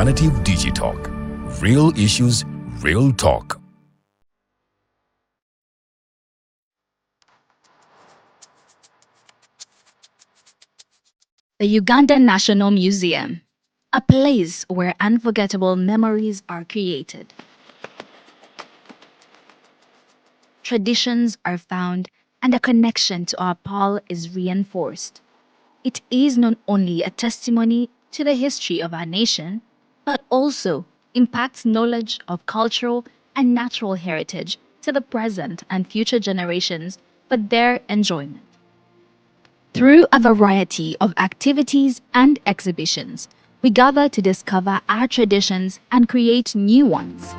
Alternative Digitalk. Real issues, real talk. The Uganda National Museum, a place where unforgettable memories are created. Traditions are found and a connection to our pal is reinforced. It is not only a testimony to the history of our nation, but also impacts knowledge of cultural and natural heritage to the present and future generations for their enjoyment. Through a variety of activities and exhibitions, we gather to discover our traditions and create new ones.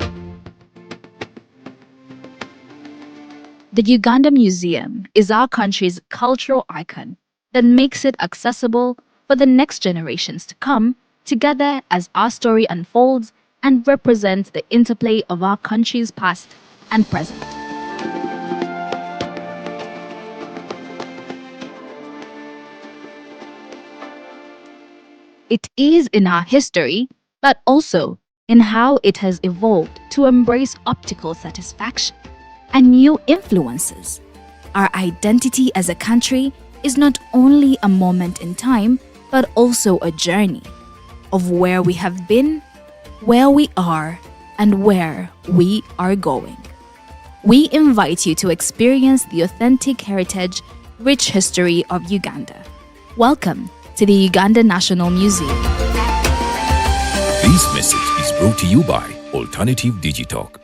The Uganda Museum is our country's cultural icon that makes it accessible for the next generations to come together as our story unfolds and represents the interplay of our country's past and present. It is in our history, but also in how it has evolved to embrace optical satisfaction and new influences. Our identity as a country is not only a moment in time, but also a journey of where we have been, where we are, and where we are going. We invite you to experience the authentic heritage, rich history of Uganda. Welcome to the Uganda National Museum. This message is brought to you by Alternative Digitalk.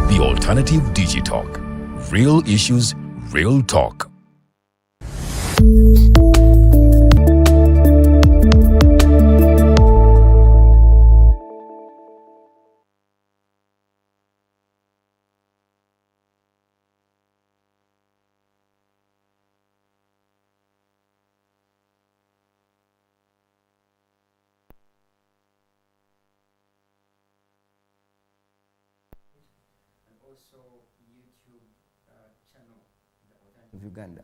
The Alternative Digitalk. Real issues, real talk. YouTube channel, The Alternative Uganda.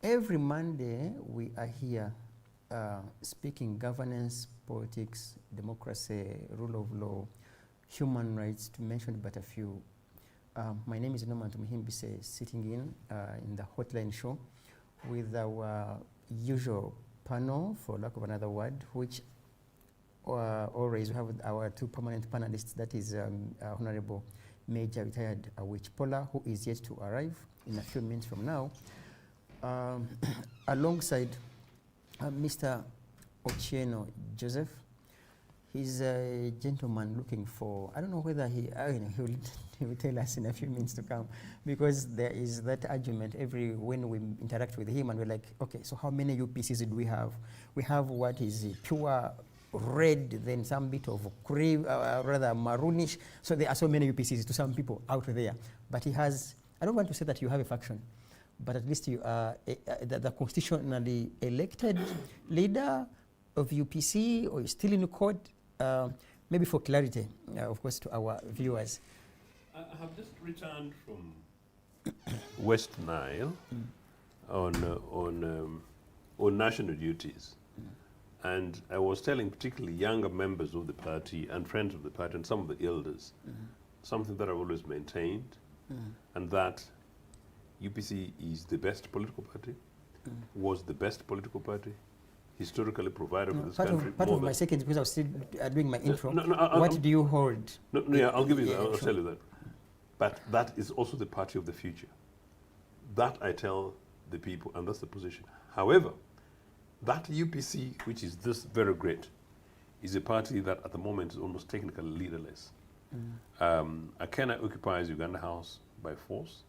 Every Monday we are here speaking governance, politics, democracy, rule of law, human rights, to mention but a few. My name is Ngoma Tumuhimbise, sitting in the hotline show with our usual panel, for lack of another word, which always we have our two permanent panelists, that is Honorable Major retired Awich Pollar, who is yet to arrive in a few minutes from now, alongside Mr. Ochieno Joseph. He's a gentleman looking for, I don't know whether he will tell us in a few minutes to come, because there is that argument when we interact with him and we're like, okay, so how many UPCs do we have? We have what is pure red, then some bit of cream, rather maroonish. So there are so many UPCs to some people out there. But he has, I don't want to say that you have a faction, but at least you are the constitutionally elected leader of UPC, or still in court. Maybe for clarity, of course, to our viewers. I have just returned from West Nile on national duties. And I was telling particularly younger members of the party and friends of the party and some of the elders, something that I've always maintained, and that UPC is the best political party, was the best political party, historically provided for this country. Part of my second, because I was still doing my intro, what do you hold? Yeah, I'll give you that, I'll tell you that. But that is also the party of the future. That I tell the people, and that's the position. However, that UPC, which is this very great, is a party that at the moment is almost technically leaderless. Akena occupies Uganda House by force,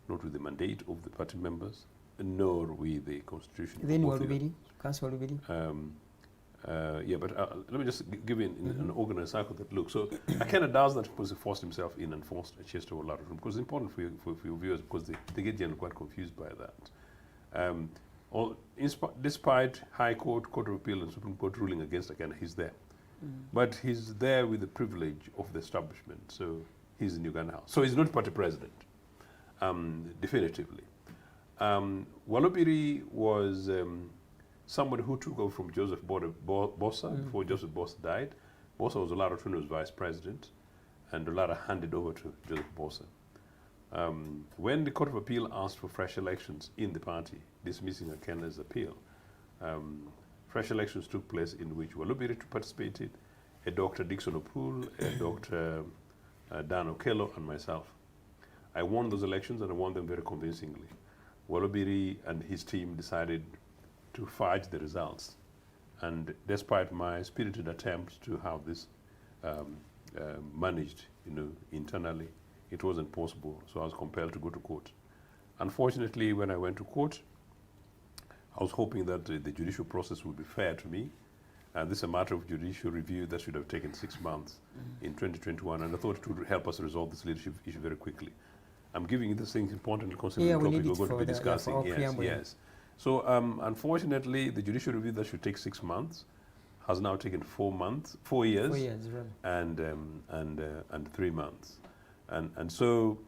not with the mandate of the party members, nor with the constitution. Then Council Rubidi? Yeah, but let me just give you an organized cycle that looks. So Akena does that because he forced himself in and forced a chest over a lot of room, because it's important for your viewers, because they get generally quite confused by that. Despite High Court, Court of Appeal, and Supreme Court ruling against Akena, he's there. But he's there with the privilege of the establishment, so he's in Uganda House. So he's not party president. definitively. Walubiri was somebody who took over from Joseph Bossa before Joseph Bossa died. Bossa was Olara Tunu's vice president, and Olara handed over to Joseph Bossa. When the Court of Appeal asked for fresh elections in the party, dismissing Okena's appeal, fresh elections took place in which Walubiri participated, a Dr. Dixon Opul, a Dr. Dan Okello, and myself. I won those elections, and I won them very convincingly. Walubiri and his team decided to fudge the results. And despite my spirited attempts to have this managed, internally, it wasn't possible, so I was compelled to go to court. Unfortunately, when I went to court, I was hoping that the judicial process would be fair to me. And this is a matter of judicial review that should have taken 6 months in 2021, and I thought it would help us resolve this leadership issue very quickly. I'm giving you this thing important considering the topic we're going to be discussing. Yes. So unfortunately, the judicial review that should take 6 months has now taken 4 months, 4 years, 4 years, right. and 3 months. And so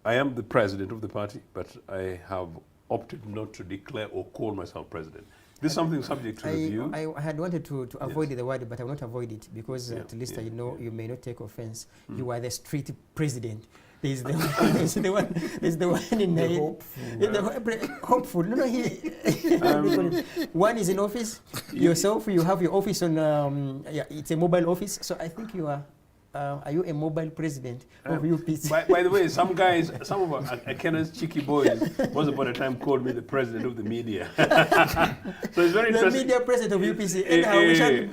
I am the president of the party, but I have opted not to declare or call myself president. This is something subject to review. I had wanted to avoid the word, but I will not avoid it because at least you may not take offense. You are the street president. There's the one in the hopeful. No, one is in office. Yourself, you have your office on. It's a mobile office. So I think you are. Are you a mobile president of UPC? By the way, some guys, some of Kena's cheeky boys, once upon a time called me the president of the media. So it's very interesting. The media president of UPC.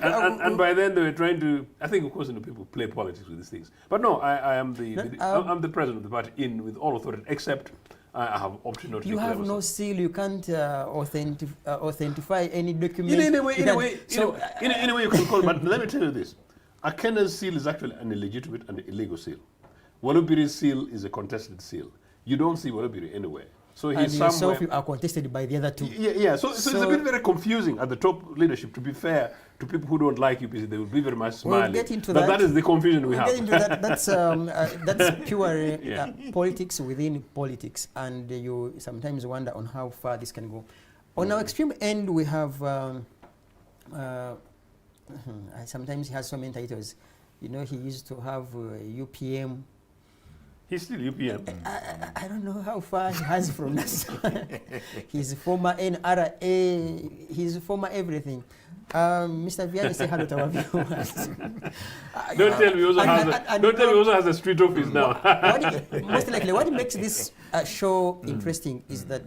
And by then they were trying to. I think, of course, people play politics with these things. But no, I am I'm the president of the party with all authority, except I have opted not to. You have no seal. You can't authentify any document. In a way, you can call. But let me tell you this. Kena's seal is actually an illegitimate and illegal seal. Walubiri's seal is a contested seal. You don't see Walubiri anywhere. So he's somewhere. Yourself, you are contested by the other two. Yeah. So it's a bit very confusing at the top leadership. To be fair to people who don't like UPC, they will be very much smiling. We'll get into but that. That is the confusion we have. Get into that. That's pure politics within politics, and you sometimes wonder on how far this can go. On our extreme end, we have. Sometimes he has so many titles. He used to have UPM. He's still UPM. I don't know how far he has from us. He's former NRA. He's former everything. Mr. Vianney, say hello to our viewers. Don't tell me he also has a street office now. Most likely, what makes this show interesting is that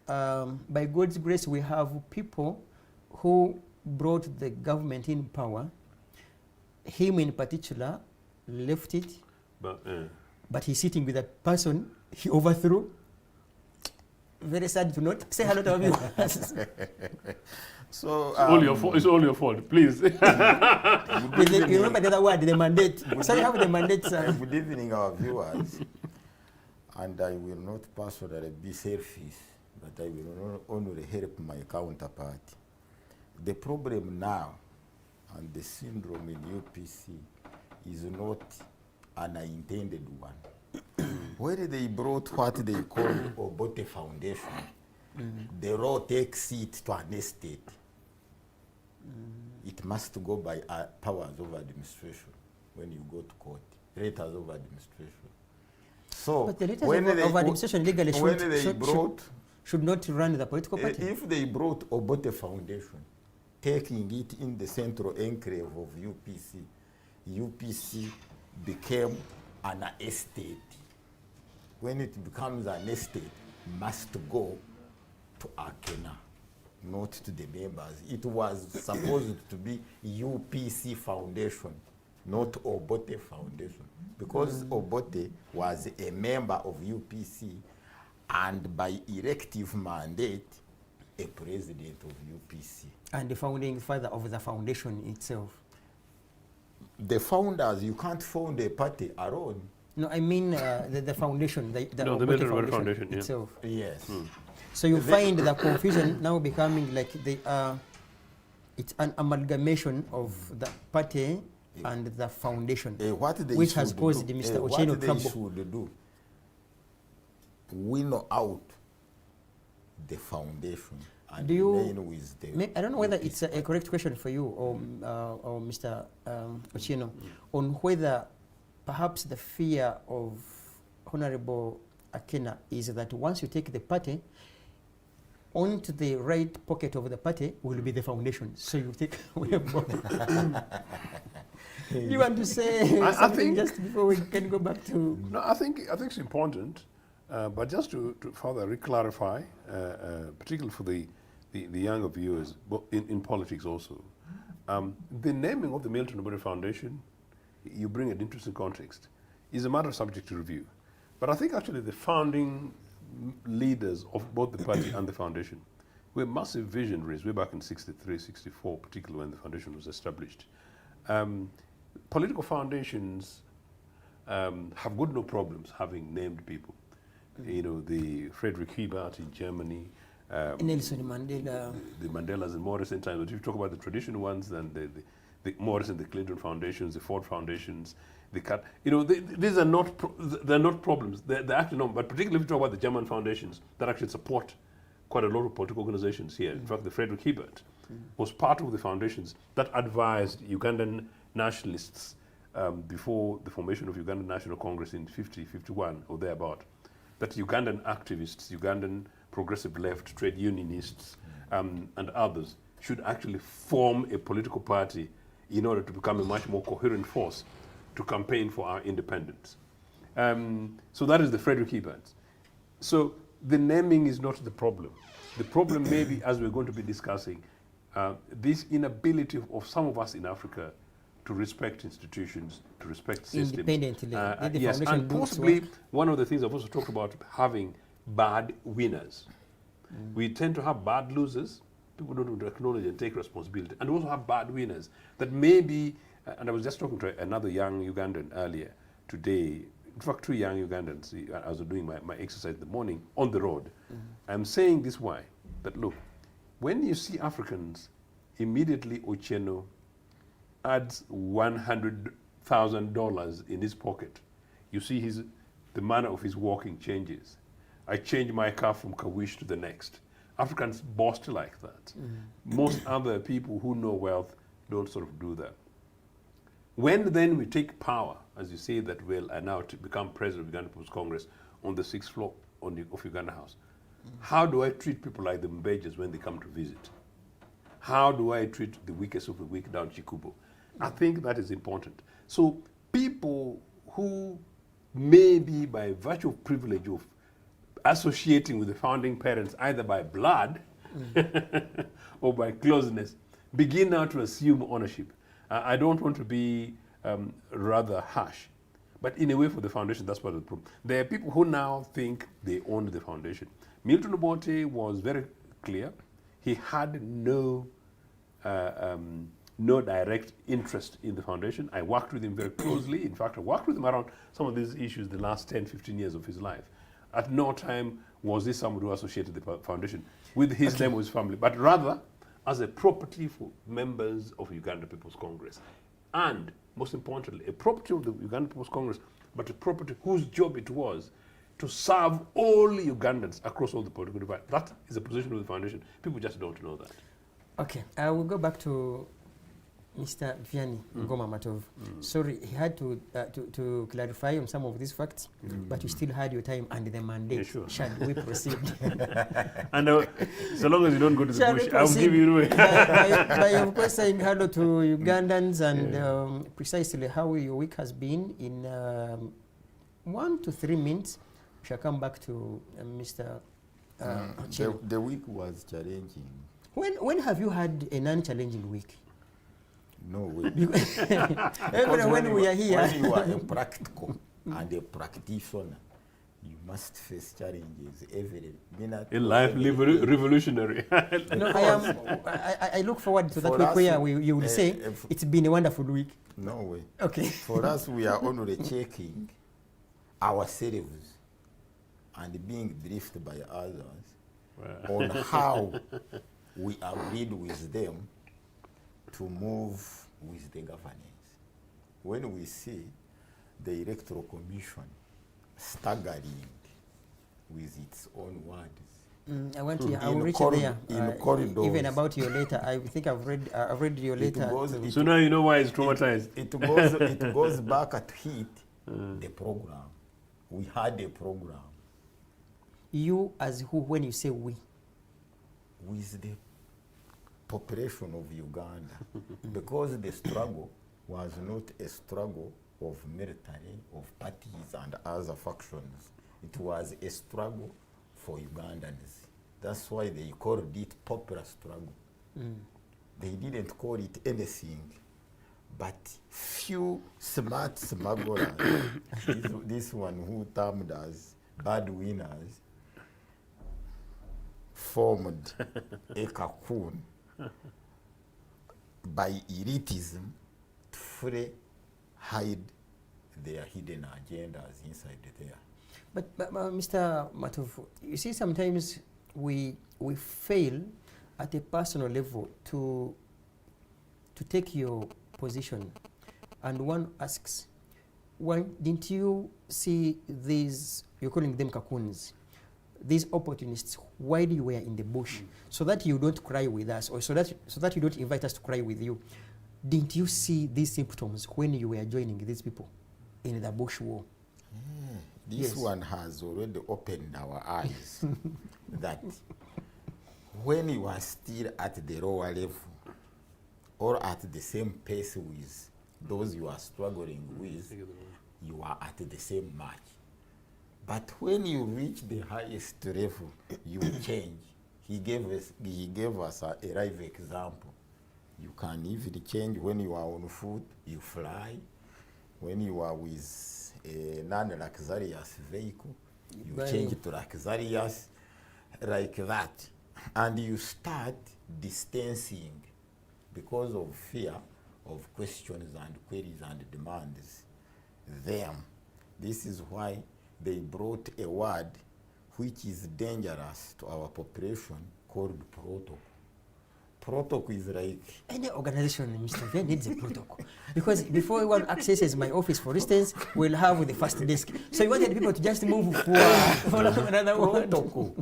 by God's grace, we have people who brought the government in power. Him in particular left it, but he's sitting with a person he overthrew. Very sad to not say hello to our viewers. So it's all your fault, please. You remember the other word, the mandate. So you have the mandate, sir. Good evening, our viewers. And I will not personally be selfish, but I will only help my counterpart. The problem now and the syndrome in UPC is not an intended one. When they brought what they call Obote Foundation, the law takes it to an estate. It must go by powers of administration when you go to court, letters of administration. So but the letters of administration legally should not run the political party. If they brought Obote Foundation, taking it in the central enclave of UPC, UPC became an estate. When it becomes an estate, must go to Akena, not to the members. It was supposed to be UPC Foundation, not Obote Foundation, because Obote was a member of UPC and by elective mandate, a president of UPC. And the founding father of the foundation itself. The founders, you can't found a party alone. No, I mean the foundation, the foundation itself. Yes. So you find the confusion now becoming like it's an amalgamation of the party and the foundation, which has caused Mr. Ochieno trouble. What they should do, winnow out the foundation and Do you- remain with the... I don't know whether it's a correct question for you or Mr. Ochieno, on whether perhaps the fear of Honorable Akena is that once you take the party, onto the right pocket of the party will be the foundation. So you take away both. You want to say I something think- just before we can go back to... No, I think it's important, but just to further re-clarify, particularly for the younger viewers, but in politics also, the naming of the Milton Obote Foundation, you bring an interesting context, is a matter subject to review. But I think actually the founding leaders of both the party and the foundation were massive visionaries way back in 63, 64, particularly when the foundation was established. Political foundations have got no problems having named people. You know, the Friedrich Hebert in Germany, Nelson Mandela. the Mandelas and Morrison times. But if you talk about the traditional ones, then the Morrison, the Clinton foundations, the Ford foundations, these are not they're not problems. They're actually not. But particularly if you talk about the German foundations that actually support quite a lot of political organizations here. In fact, the Friedrich Hebert was part of the foundations that advised Ugandan nationalists before the formation of Ugandan National Congress in 51 or thereabout, that Ugandan activists, Ugandan progressive left, trade unionists, and others should actually form a political party in order to become a much more coherent force to campaign for our independence. So that is the Friedrich Hebert. So the naming is not the problem. The problem may be, as we're going to be discussing, this inability of some of us in Africa to respect institutions, to respect systems. Independently. Did the Yes, foundation and do its possibly work? one of the things I've also talked about, having bad winners. We tend to have bad losers. People don't want to acknowledge and take responsibility. And we also have bad winners that maybe, and I was just talking to another young Ugandan earlier today, in fact, two young Ugandans, I was doing my exercise in the morning on the road. I'm saying this why, that look, when you see Africans, immediately Ochieno adds $100,000 in his pocket. You see the manner of his walking changes. I change my car from Kawish to the next. Africans boast like that. Most other people who know wealth don't sort of do that. When then we take power, as you say that we'll now to become president of Uganda People's Congress on the 6th floor of Uganda House, how do I treat people like the Mbejas when they come to visit? How do I treat the weakest of the weak down Chikubo? I think that is important. So people who may be by virtue of privilege of associating with the founding parents either by blood or by closeness begin now to assume ownership. I don't want to be rather harsh, but in a way for the foundation, that's part of the problem. There are people who now think they own the foundation. Milton Obote was very clear. He had no direct interest in the foundation. I worked with him very closely. In fact, I worked with him around some of these issues the last 10, 15 years of his life. At no time was this somebody who associated the foundation with his name or his family, but rather as a property for members of Uganda People's Congress. And most importantly, a property of the Uganda People's Congress, but a property whose job it was to serve all Ugandans across all the political divide. That is the position of the foundation. People just don't know that. Okay, I will go back to Mr. Vianney, Ngoma Matovu. Sorry, he had to clarify on some of these facts, but you still had your time and the mandate. Yeah, sure. Shall we proceed? And so long as you don't go to the Shall we bush, I'll proceed give you away. by of course saying hello to Ugandans and precisely how your week has been in 1 to 3 minutes. We shall come back to Mr. Ochieno. The week was challenging. When have you had a non-challenging week? No way. Even when we are here. When you are a practical and a practitioner, you must face challenges every minute. In life, revolutionary. No, I look forward to that For week us, where you will say it's been a wonderful week. No way. Okay. For us, we are only checking ourselves and being briefed by others on how we agreed with them to move with the governance. When we see the Electoral Commission staggering with its own words. I want to. I will In reach corridor- there. in corridors. Even about your letter, I think I've read your It letter. goes- to- it- So now you know why it's traumatized. It goes back at hit the program. We had a program you as who when you say we. with the population of Uganda because the struggle was not a struggle of military, of parties and other factions. It was a struggle for Ugandans. That's why they called it popular struggle. They didn't call it anything, but few smart smugglers, this one who termed as bad winners, formed a cocoon by elitism to fully hide their hidden agendas inside there. But Mr. Matovu, you see, sometimes we fail at a personal level to take your position, and one asks, why didn't you see these? You're calling them cocoons, these opportunists, while you were in the bush, so that you don't cry with us, or so that you don't invite us to cry with you. Didn't you see these symptoms when you were joining these people in the bush war? This Yes. one has already opened our eyes that when you are still at the lower level or at the same pace with those you are struggling with, you are at the same match. But when you reach the highest level, you change. He gave us a live example. You can even change when you are on foot, you fly. When you are with a non-luxurious vehicle, you Right. change to luxurious, like that. And you start distancing because of fear of questions and queries and demands them. This is why they brought a word which is dangerous to our population called protocol. Protocol is like Any organization, Mr. Vianney, needs a protocol. Because before one accesses my office, for instance, we'll have the first desk. So you wanted people to just move for another word. protocol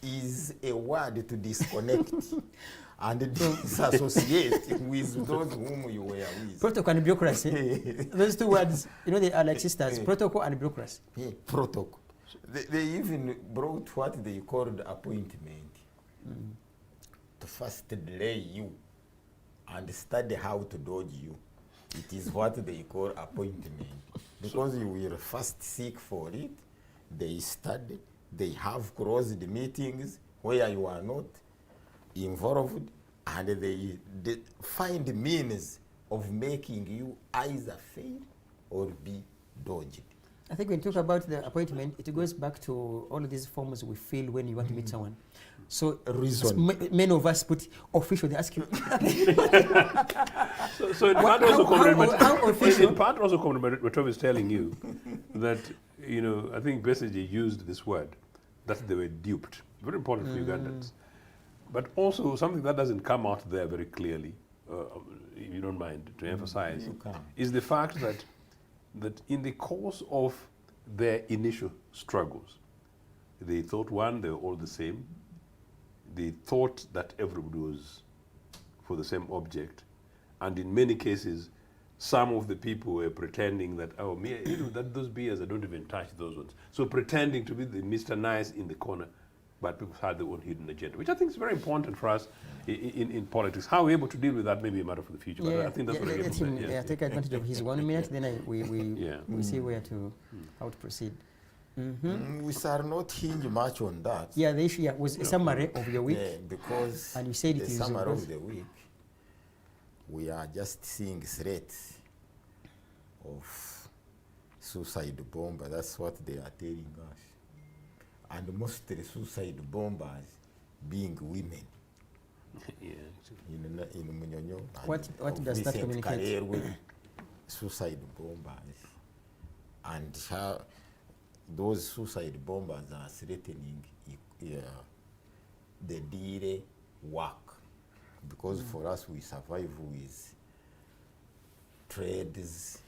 is a word to disconnect and disassociate with those whom you were with. Protocol and bureaucracy. Those two words, they are like sisters. Protocol and bureaucracy. Protocol. They even brought what they called appointment to first delay you and study how to dodge you. It is what they call appointment. Because you will first seek for it, they study, they have closed meetings where you are not involved, and they find means of making you either fail or be dodged. I think when you talk about the appointment, it goes back to all of these forms we fill when you want to meet someone. So Reason. many of us put official, they ask you. So in part also how official? in part also Matovu is telling you that, I think basically used this word, that they were duped. Very important for Ugandans. But also something that doesn't come out there very clearly, if you don't mind to emphasize, You can. is the fact that in the course of their initial struggles, they thought, one, they were all the same. They thought that everybody was for the same object. And in many cases, some of the people were pretending that, that those beers, I don't even touch those ones. So pretending to be the Mr. Nice in the corner, but people had their own hidden agenda, which I think is very important for us in politics. How we're able to deal with that may be a matter for the future, but I think that's what we're let able him to do. take advantage of his 1 minute, then Yeah. we see how to proceed. We shall not hinge much on that. Yeah, the issue was a summary of your week. Yeah, because And you said it the is summer yours. of the week, we are just seeing threats of suicide bomber. That's what they are telling us. And mostly suicide bombers being women. Yeah. In Munyonyo. and What of does that Vincent communicate? Karerwe, suicide bombers. And how those suicide bombers are threatening the daily work. Because for us, we survive with trades,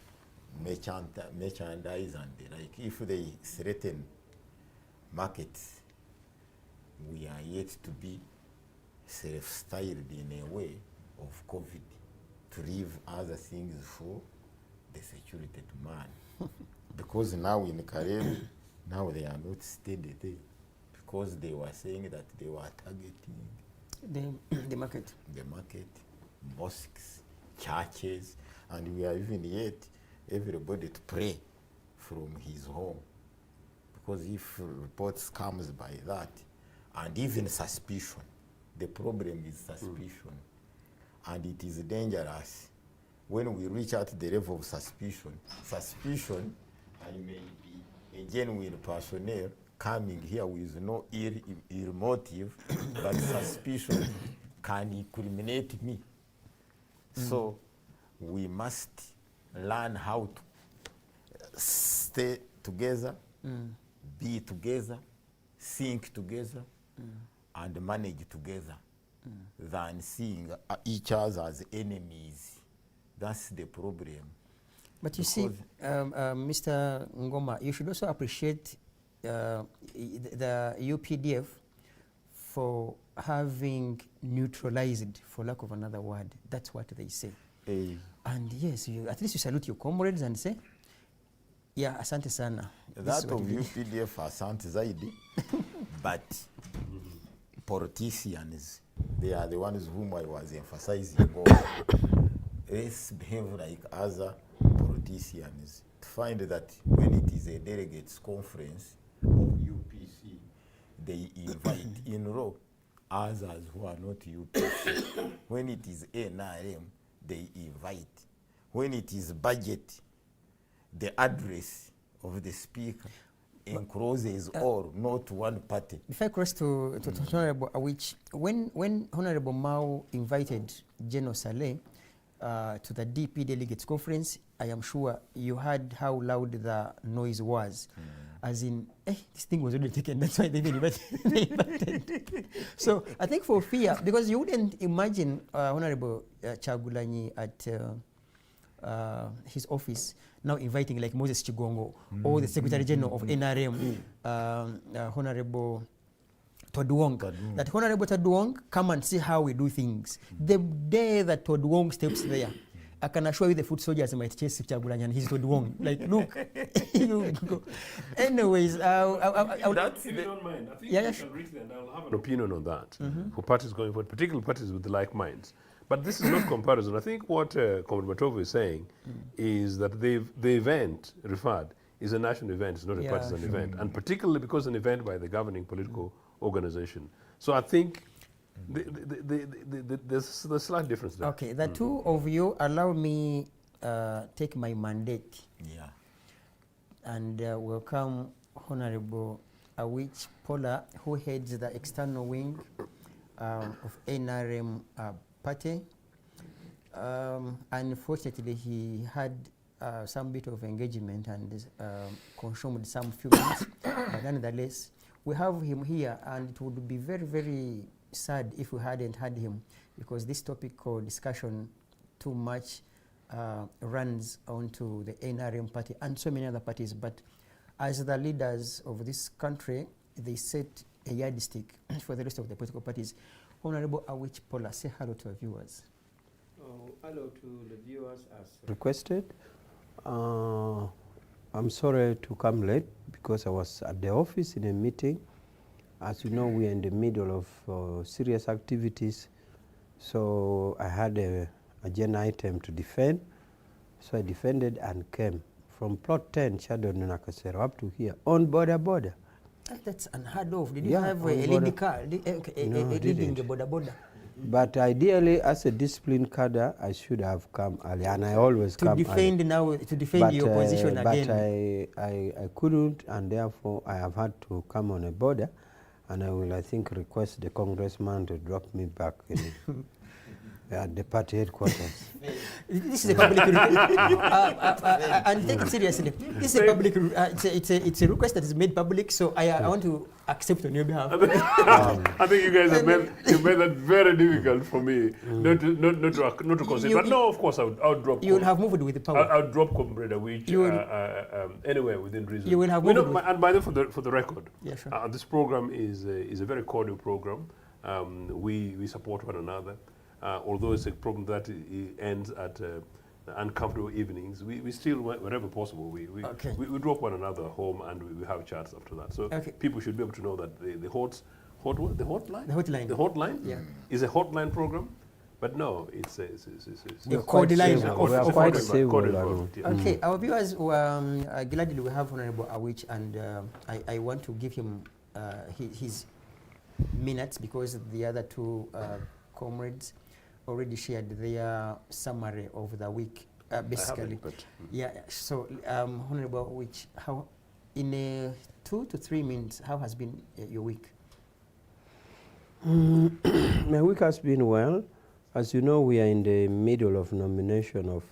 merchandise, and the like. If they threaten markets, we are yet to be self-styled in a way of COVID to leave other things for the security to man. Because now in Karen, now they are not steady there. Because they were saying that they were targeting the market. the market, mosques, churches, and we are even yet everybody to pray from his home. Because if reports comes by that, and even suspicion, the problem is suspicion. And it is dangerous when we reach out the level of suspicion. Suspicion, I may be a genuine personnel coming here with no ill motive, but suspicion can incriminate me. So we must learn how to stay together, be together, think together, and manage together than seeing each other as enemies. That's the problem. But you see, Mr. Ngoma, you should also appreciate the UPDF for having neutralized, for lack of another word. That's what they say. And yes, at least you salute your comrades and say, yeah, asante sana. That of UPDF, asante zaidi, but politicians, they are the ones whom I was emphasizing on. Let's behave like other politicians. To find that when it is a delegates conference of UPC, they invite in row others who are not UPC. When it is NRM, they invite. When it is budget, the address of the speaker encloses all, not one party. If I cross to Honorable Awich, when Honorable Mao invited General Saleh to the DP Delegates Conference, I am sure you heard how loud the noise was. As in, this thing was already taken, that's why they invited. So I think for fear, because you wouldn't imagine Honorable Chagulanyi at his office now inviting like Moses Chigongo or the Secretary General of NRM, Honorable Todwong. That Honorable Todwong come and see how we do things. The day that Todwong steps there, I can assure you the foot soldiers might chase Chagulanyi and he's Todwong. Like, look, you go. Anyways, If you don't mind, I think yeah, we can reach there and I'll have an opinion on that for parties going forward, particularly parties with like minds. But this is not comparison. I think what Comrade Matovu is saying is that the event referred is a national event, it's not a partisan event, and particularly because an event by the governing political organization. So I think there's a slight difference there. Okay, the two of you allow me take my mandate. Yeah. And welcome Honorable Awich Pollar, who heads the external wing of NRM party. Unfortunately, he had some bit of engagement and consumed some few minutes. But nonetheless, we have him here, and it would be very, very sad if we hadn't had him, because this topic or discussion too much runs onto the NRM party and so many other parties. But as the leaders of this country, they set a yardstick for the rest of the political parties. Honorable Awich Pollar, say hello to our viewers. Hello to the viewers as requested. I'm sorry to come late because I was at the office in a meeting. As you know, we are in the middle of serious activities, so I had a agenda item to defend. So I defended and came from plot 10, Shadow Nakasero, up to here, on border. That's unheard of. Did you have a leading car? Leading the border? But ideally, as a disciplined cadre, I should have come early, and I always come defend early. now, to defend your position again. But I couldn't, and therefore I have had to come on a border, and I will, I think, request the congressman to drop me back at the party headquarters. This is a public and take it seriously. This is a public. It's a request that is made public. So I want to accept on your behalf. I think you guys have made that very difficult for me not to consider. But no, of course, I would drop. You will have moved with the power. I'll drop Comrade Awich anywhere within reason. You will have moved. And by the for the record, yeah, sure. this program is a very cordial program. We support one another. Although it's a program that ends at uncomfortable evenings, we still, wherever possible, we drop one another home and we have chats after that. So people should be able to know that the hotline is a hotline program, but no, it's a cordial. We are quite civil. Okay, our viewers, gladly we have Honorable Awich, and I want to give him his minutes because the other two comrades already shared their summary of the week, basically. Yeah. So, Honorable Awich, how, in 2 to 3 minutes, how has been your week? My week has been well. As you know, we are in the middle of nomination of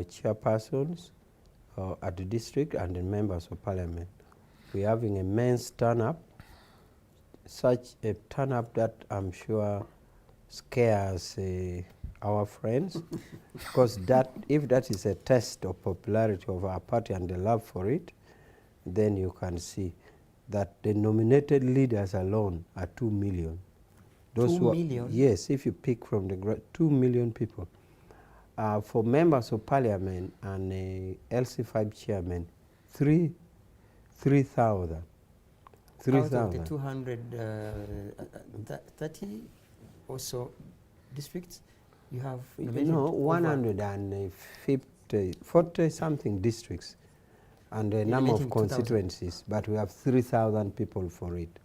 chairpersons at the district and the members of parliament. We're having a men's turn-up, such a turn-up that I'm sure scares our friends, because if that is a test of popularity of our party and the love for it, then you can see that the nominated leaders alone are 2 million. Those 2 million? Yes, if you pick from the 2 million people. For members of parliament and LC5 chairman, 3,000. 3,000. Out of the 230 or so districts, you have 40 something districts and a number of constituencies, but we have 3,000 people for it.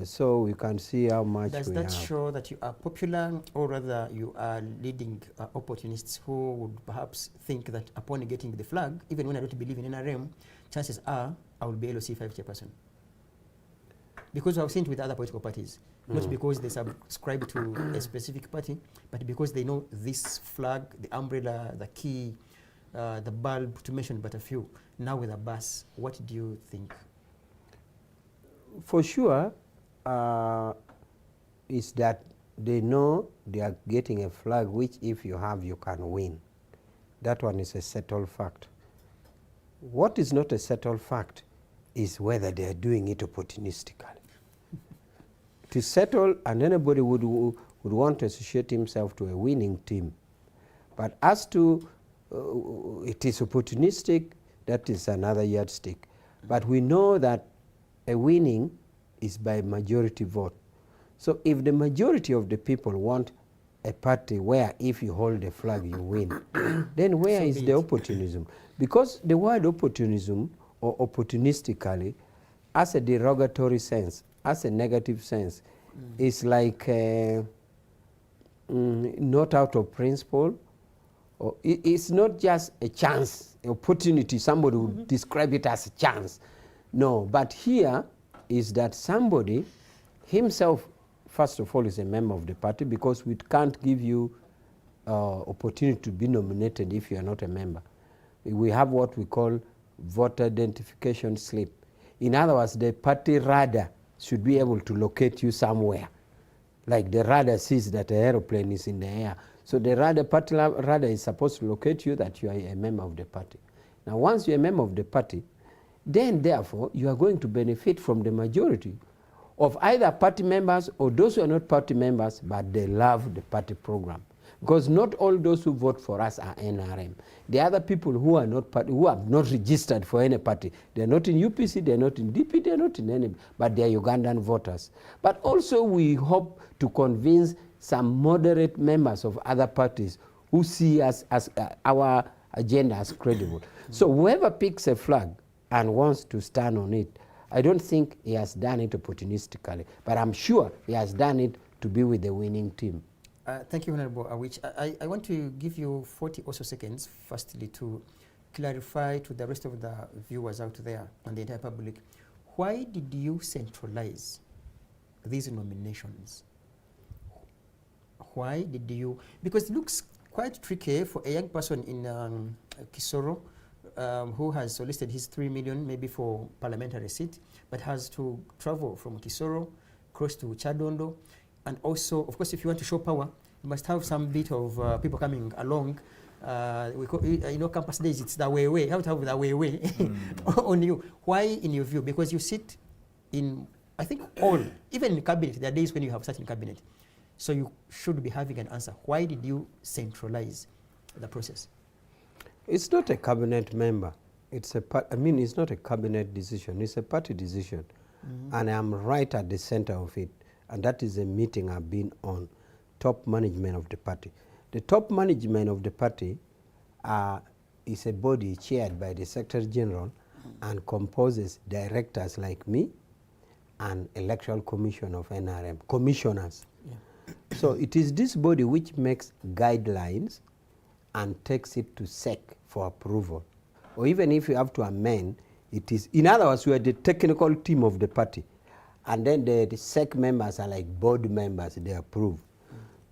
So we can see how much Does we that have. show that you are popular, or rather you are leading opportunists who would perhaps think that upon getting the flag, even when I don't believe in NRM, chances are I will be LOC5 chairperson? Because I've seen it with other political parties, not because they subscribe to a specific party, but because they know this flag, the umbrella, the key, the bulb, to mention but a few. Now with a bus, what do you think? For sure, is that they know they are getting a flag which if you have, you can win. That one is a settled fact. What is not a settled fact is whether they are doing it opportunistically. To settle, and anybody would want to associate himself to a winning team. But as to it is opportunistic, that is another yardstick. But we know that a winning is by majority vote. So if the majority of the people want a party where if you hold the flag you win, then where is the opportunism? Because the word opportunism or opportunistically, as a derogatory sense, as a negative sense, is like not out of principle. Or it's not just a chance, opportunity. Somebody would describe it as a chance. No, but here is that somebody himself, first of all, is a member of the party, because we can't give you opportunity to be nominated if you are not a member. We have what we call voter identification slip. In other words, the party radar should be able to locate you somewhere. Like the radar sees that an aeroplane is in the air. So the party radar is supposed to locate you that you are a member of the party. Now once you're a member of the party, then therefore you are going to benefit from the majority of either party members or those who are not party members, but they love the party program. Because not all those who vote for us are NRM. The other people who are not who are not registered for any party, they're not in UPC, they're not in DP, they're not in any, but they're Ugandan voters. But also we hope to convince some moderate members of other parties who see us as our agenda as credible. So whoever picks a flag and wants to stand on it, I don't think he has done it opportunistically, but I'm sure he has done it to be with the winning team. Thank you, Honorable Awich. I want to give you 40 or so seconds, firstly, to clarify to the rest of the viewers out there and the entire public, why did you centralize these nominations? why did you, because it looks quite tricky for a young person in Kisoro who has solicited his 3 million maybe for parliamentary seat, but has to travel from Kisoro, cross to Chadondo, and also, of course, if you want to show power, you must have some bit of people coming along. We call, you know, campus days, it's the way. How to have the way on you? Why, in your view? Because you sit in, I think, all, even in cabinet, there are days when you have sat in cabinet. So you should be having an answer. Why did you centralize the process? It's not a cabinet member. It's a it's not a cabinet decision. It's a party decision. And I'm right at the center of it. And that is a meeting I've been on, top management of the party. The top management of the party is a body chaired by the Secretary General and composes directors like me and Electoral Commission of NRM, commissioners. Yeah. So it is this body which makes guidelines and takes it to SEC for approval. Or even if you have to amend, it is, in other words, we are the technical team of the party. And then the SEC members are like board members, they approve.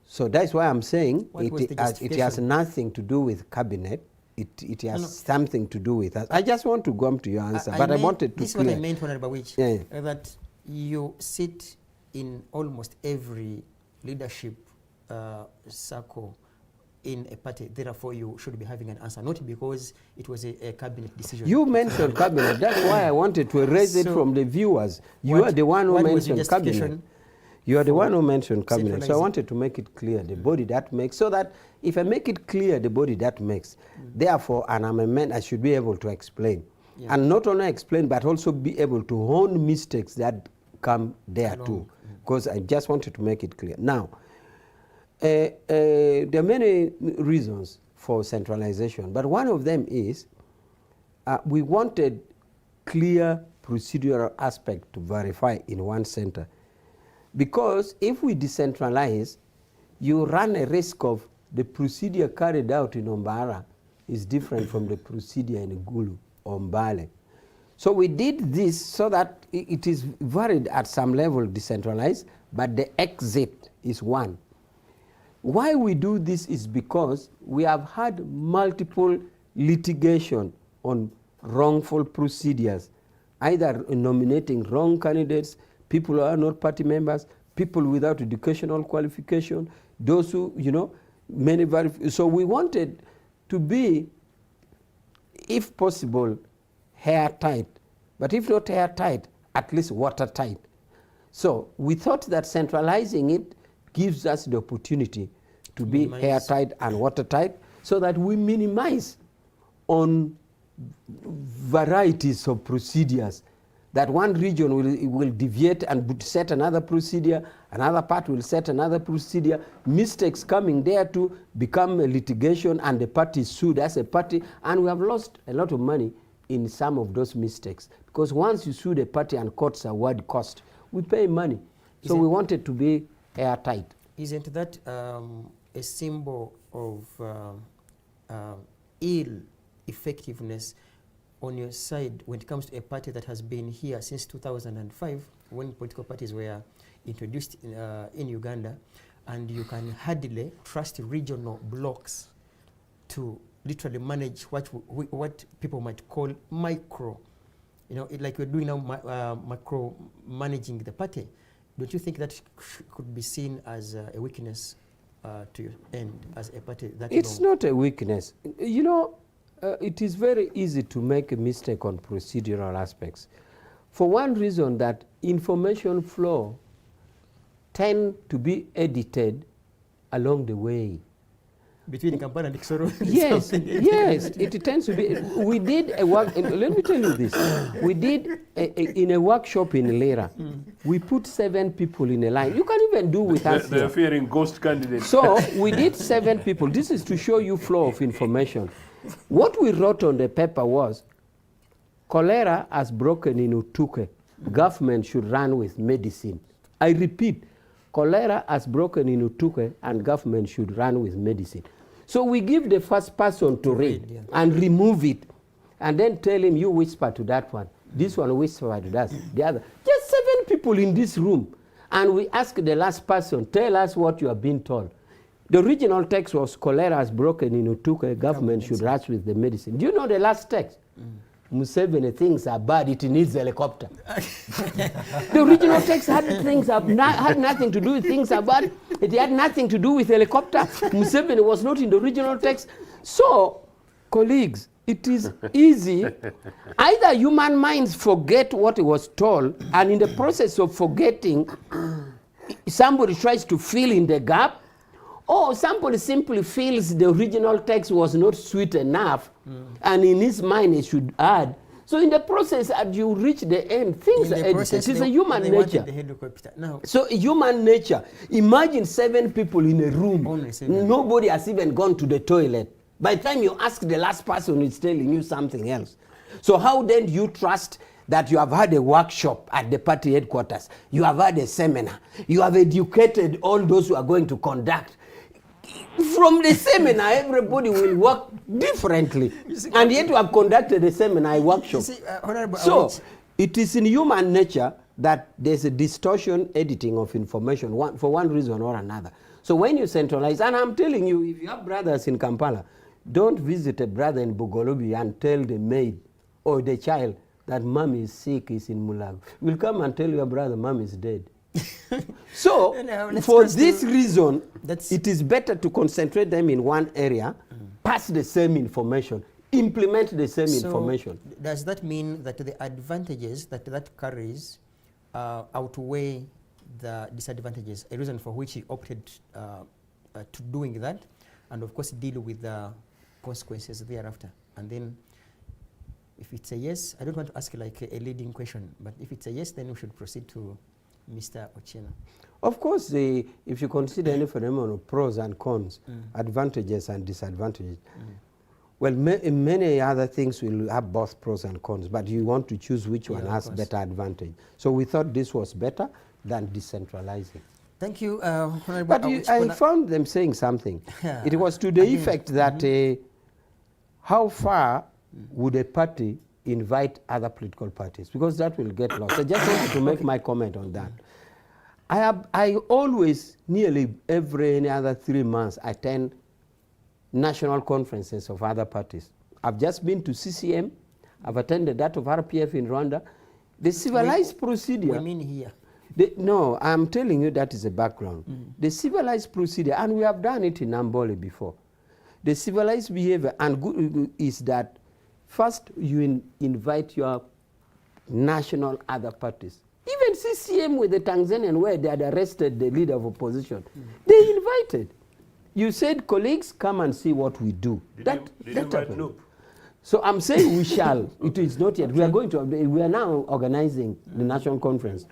So that's why I'm saying it has nothing to do with cabinet. It has something to do with us. I just want to come to your answer, but I wanted to this is what I meant, Honorable Awich, that you sit in almost every leadership circle in a party, therefore you should be having an answer, not because it was a cabinet decision. You mentioned cabinet, that's why I wanted to erase it from the viewers. You are the one who mentioned cabinet. You are the one who mentioned cabinet, so I wanted to make it clear, the body that makes, so that if I make it clear, the body that makes, therefore, and I'm a man, I should be able to explain. And not only explain, but also be able to hone mistakes that come there too, because I just wanted to make it clear. Now, there are many reasons for centralization, but one of them is we wanted clear procedural aspect to verify in one center. Because if we decentralize, you run a risk of the procedure carried out in Ombara is different from the procedure in Gulu or Mbale. So we did this so that it is varied at some level decentralized, but the exit is one. Why we do this is because we have had multiple litigation on wrongful procedures, either nominating wrong candidates, people who are not party members, people without educational qualification, those who, you know, many so we wanted to be, if possible, hair-tight, but if not hair-tight, at least watertight. So we thought that centralizing it gives us the opportunity to be hair-tight and watertight, so that we minimize on varieties of procedures, that one region will deviate and set another procedure, another part will set another procedure, mistakes coming there to become a litigation, and the party is sued as a party, and we have lost a lot of money in some of those mistakes. Because once you sue the party and courts award cost, we pay money. So we wanted to be airtight. Isn't that a symbol of ill effectiveness on your side when it comes to a party that has been here since 2005, when political parties were introduced in Uganda, and you can hardly trust regional blocks to literally manage what people might call micro, you know, like we're doing now, macro managing the party. Don't you think that could be seen as a weakness to your end as a party that It's not a weakness. You know, it is very easy to make a mistake on procedural aspects. For one reason, that information flow tend to be edited along the way. Between Kampala and Kisoro? Yes, yes, it tends to be. We did a work, let me tell you this. We did, in a workshop in Lera, we put 7 people in a line. You can even do with us. They're fearing ghost candidates. So we did 7 people. This is to show you flow of information. What we wrote on the paper was, cholera has broken in Utuke. Government should run with medicine. I repeat, cholera has broken in Utuke and government should run with medicine. So we give the first person to read and remove it, and then tell him, you whisper to that one. This one whisper to that, the other. Just 7 people in this room. And we ask the last person, tell us what you have been told. The original text was cholera has broken in Utuke, government should rush with the medicine. Do you know the last text? Museveni, things are bad, it needs a helicopter. The original text had had nothing to do with things are bad. It had nothing to do with helicopter. Museveni was not in the original text. So, colleagues, it is easy. Either human minds forget what it was told, and in the process of forgetting, somebody tries to fill in the gap, or somebody simply feels the original text was not sweet enough, and in his mind it should add. So in the process, as you reach the end, things are edited. It is a human nature. So human nature. Imagine 7 people in a room. Nobody has even gone to the toilet. By the time you ask the last person, it's telling you something else. So how then do you trust that you have had a workshop at the party headquarters? You have had a seminar. You have educated all those who are going to conduct. From the seminar, everybody will work differently. And yet you have conducted a seminar, a workshop. So it is in human nature that there's a distortion editing of information for one reason or another. So when you centralize, and I'm telling you, if you have brothers in Kampala, don't visit a brother in Bugolobi and tell the maid or the child that mom is sick, is in Mulago. Will come and tell your brother mom is dead. So, for this reason, it is better to concentrate them in one area, pass the same information, implement the same information. Does that mean that the advantages that carries outweigh the disadvantages, a reason for which he opted to doing that, and of course deal with the consequences thereafter? And then if it's a yes, I don't want to ask like a leading question, but if it's a yes, then we should proceed to Mr. Ochieno. Of course, if you consider any phenomenon of pros and cons, advantages and disadvantages, well, many other things will have both pros and cons, but you want to choose which one has better advantage. So we thought this was better than decentralizing. Thank you, Honorable. But I found them saying something. It was to the effect that how far would a party invite other political parties? Because that will get lost. I just wanted to make my comment on that. I always, nearly any other 3 months, attend national conferences of other parties. I've just been to CCM. I've attended that of RPF in Rwanda. The civilized procedure. We mean here. No, I'm telling you that is a background. The civilized procedure, and we have done it in Ambole before. The civilized behavior and good is that first you invite your national other parties. Even CCM with the Tanzanian, where they had arrested the leader of opposition, they invited. You said, colleagues, come and see what we do. Did you invite Loop? So I'm saying we shall. It is not yet. We are going to. We are now organizing the national conference.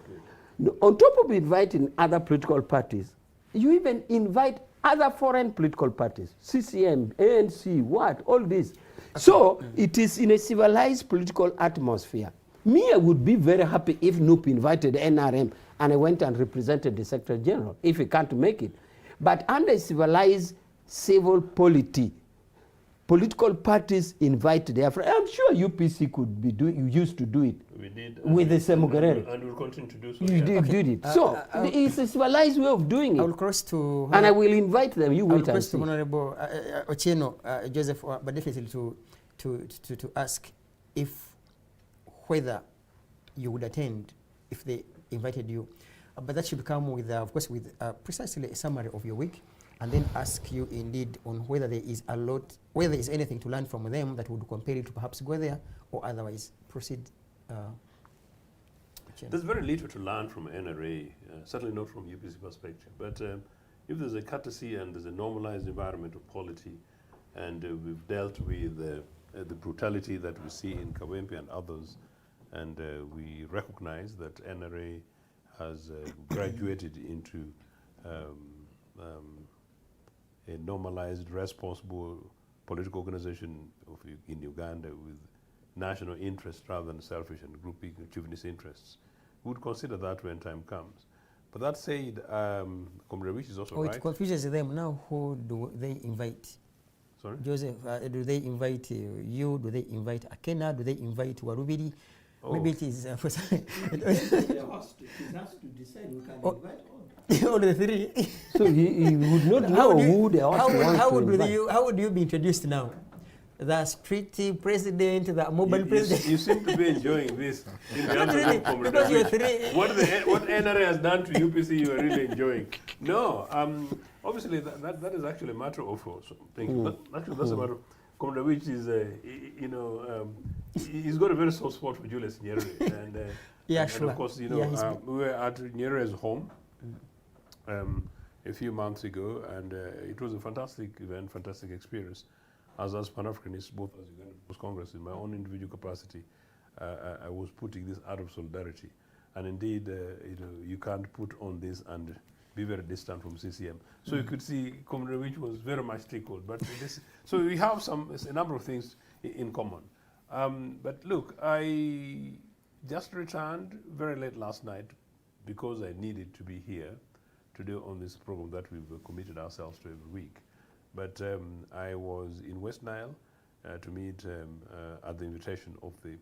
On top of inviting other political parties, you even invite other foreign political parties, CCM, ANC, all this. So it is in a civilized political atmosphere. Me, I would be very happy if NUP invited NRM and I went and represented the Secretary General, if he can't make it. But under civilized civil polity, political parties invite their friends. I'm sure UPC could be used to do it. We did. With the Semugerere. And we'll continue to do so. You did it. So it's a civilized way of doing it. I will cross to... And I will invite them. You wait and see. I will cross to Honorable Ochieno, Joseph, but definitely to ask whether you would attend if they invited you. But that should come with, of course, with precisely a summary of your week, and then ask you indeed on whether there is whether there is anything to learn from them that would compel you to perhaps go there, or otherwise proceed. There's very little to learn from NRA, certainly not from UPC perspective. But if there's a courtesy and there's a normalized environment of polity, and we've dealt with the brutality that we see in Kawempe and others, and we recognize that NRA has graduated into a normalized, responsible political organization in Uganda with national interests rather than selfish and grouping chauvinist interests. We would consider that when time comes. But that said, Comrade Rich is also right. It confuses them now. Who do they invite? Sorry? Joseph, do they invite you? Do they invite Akena? Do they invite Warubiri? Oh. Maybe it is. It has to decide who can invite all. All the three. So he would not know who the host wants to invite. How would you be introduced now? The street president, the mobile president. You seem to be enjoying this. Because you're three. What NRA has done to UPC, you are really enjoying. No, obviously that is actually a matter of something. Actually, that's a matter of Commander Awich is, he's got a very soft spot for Julius Nyerere, and Yeah, and sure. of course, we were at Nyerere's home a few months ago, and it was a fantastic event, fantastic experience. As Pan-Africanist, both as Uganda Congress, in my own individual capacity, I was putting this out of solidarity. And indeed, you can't put on this and be very distant from CCM. So you could see Commander Awich was very much tickled. But so we have a number of things in common. But look, I just returned very late last night because I needed to be here to do on this program that we've committed ourselves to every week. But I was in West Nile to meet at the invitation of the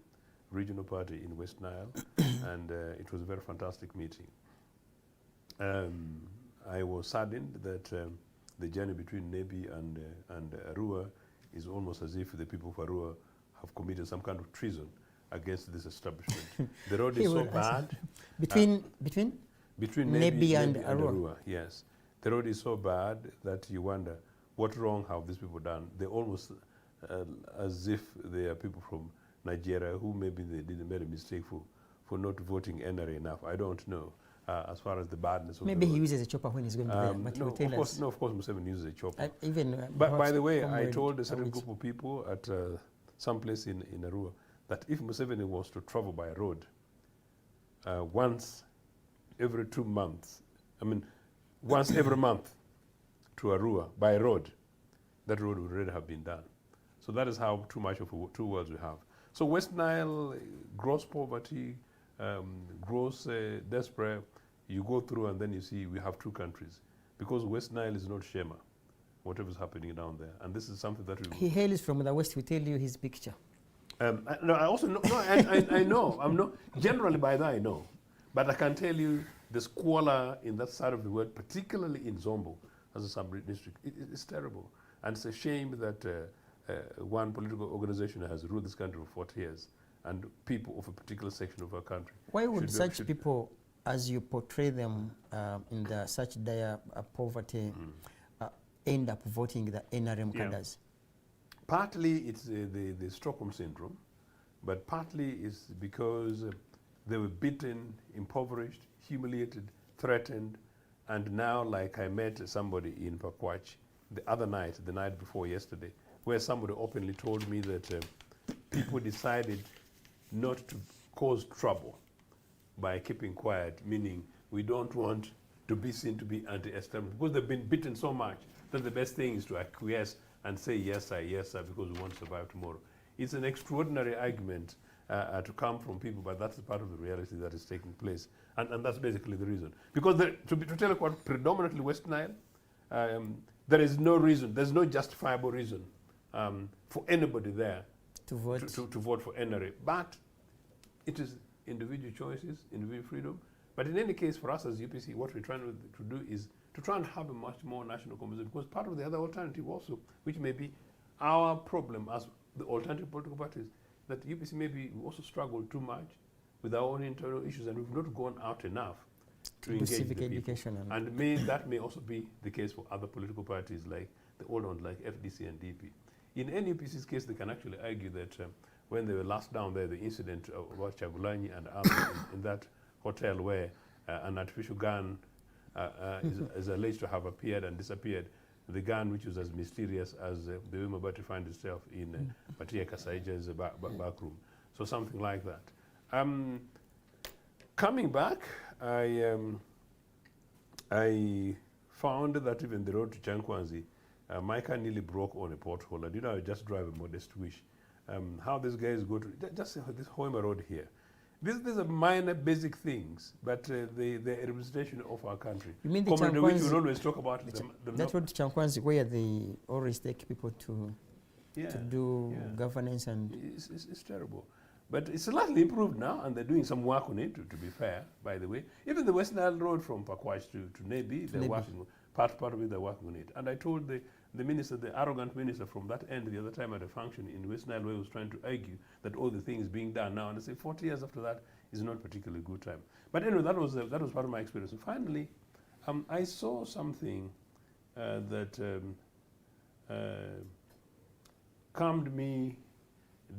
regional party in West Nile, and it was a very fantastic meeting. I was saddened that the journey between Nebi and Arua is almost as if the people of Arua have committed some kind of treason against this establishment. The road is so bad. Between Nebi and Arua. Yes. The road is so bad that you wonder, what wrong have these people done? They almost as if they are people from Nigeria who maybe they didn't make a mistake for not voting NRA enough. I don't know. As far as the badness of maybe the he road. uses a chopper when he's going to there, but he will tell us. No, of course, Museveni uses a chopper. But by the way, I told a certain group of people at some place in Arua that if Museveni was to travel by road once every 2 months, once every month to Arua by road, that road would already have been done. So that is how too much of two worlds we have. So West Nile, gross poverty, gross despair, you go through and then you see we have two countries. Because West Nile is not Shema, whatever's happening down there. And this is something that he hails from the West, we tell you his picture. I also know, I know, I'm not, generally by that I know. But I can tell you the squalor in that side of the world, particularly in Zombo, as a sub-district, it's terrible. And it's a shame that one political organization has ruled this country for 40 years, and people of a particular section of our country. Why would such people, as you portray them in such dire poverty, end up voting the NRM cadres? Partly it's the Stockholm syndrome, but partly it's because they were beaten, impoverished, humiliated, threatened, and now, like I met somebody in Pakwach the other night, the night before yesterday, where somebody openly told me that people decided not to cause trouble by keeping quiet, meaning we don't want to be seen to be anti-establishment, because they've been beaten so much that the best thing is to acquiesce and say yes sir, because we want to survive tomorrow. It's an extraordinary argument to come from people, but that's part of the reality that is taking place. And that's basically the reason. Because to tell you what, predominantly West Nile, there is no reason, there's no justifiable reason for anybody there to vote for NRA. But it is individual choices, individual freedom. But in any case, for us as UPC, what we're trying to do is to try and have a much more national conversation, because part of the other alternative also, which may be our problem as the alternative political parties, that UPC maybe we also struggle too much with our own internal issues, and we've not gone out enough to engage civic education. And that may also be the case for other political parties like the old ones like FDC and DP. In NUPC's case, they can actually argue that when they were last down there, the incident about Chagulanyi and others in that hotel where an artificial gun is alleged to have appeared and disappeared, the gun which was as mysterious as the way Mabati found itself in Matia Kasaija's back room. So something like that. Coming back, I found that even the road to Chankwanzi, my car nearly broke on a pothole. And I just drive a modest wish. How these guys go to, just this Hoima road here. These are minor, basic things, but the representation of our country. You mean the Chankwanzi? We will always talk about them. That's what Chankwanzi, where they always take people to do governance and... It's terrible. But it's slightly improved now, and they're doing some work on it, to be fair, by the way. Even the West Nile Road from Pakwach to Nebi, they're working, part of it, they're working on it. And I told the minister, the arrogant minister from that end the other time at a function in West Nile, where he was trying to argue that all the things being done now, and I say 40 years after that is not particularly good time. But anyway, that was part of my experience. And finally, I saw something that calmed me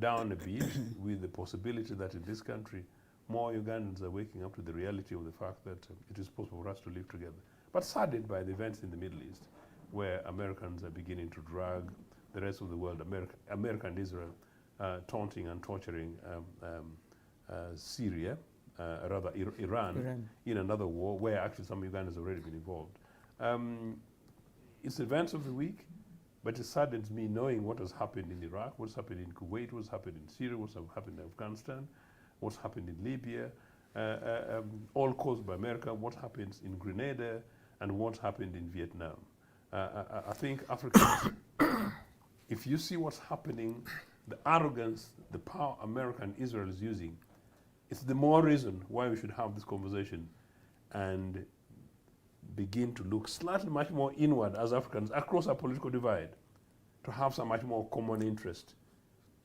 down a bit with the possibility that in this country more Ugandans are waking up to the reality of the fact that it is possible for us to live together. But saddened by the events in the Middle East, where Americans are beginning to drag the rest of the world, America and Israel, taunting and torturing Syria, rather Iran, in another war where actually some Ugandans have already been involved. It's events of the week, but it saddens me knowing what has happened in Iraq, what's happened in Kuwait, what's happened in Syria, what's happened in Afghanistan, what's happened in Libya, all caused by America, what happens in Grenada, and what happened in Vietnam. I think Africans, if you see what's happening, the arrogance, the power America and Israel is using, it's the more reason why we should have this conversation and begin to look slightly much more inward as Africans across our political divide, to have some much more common interest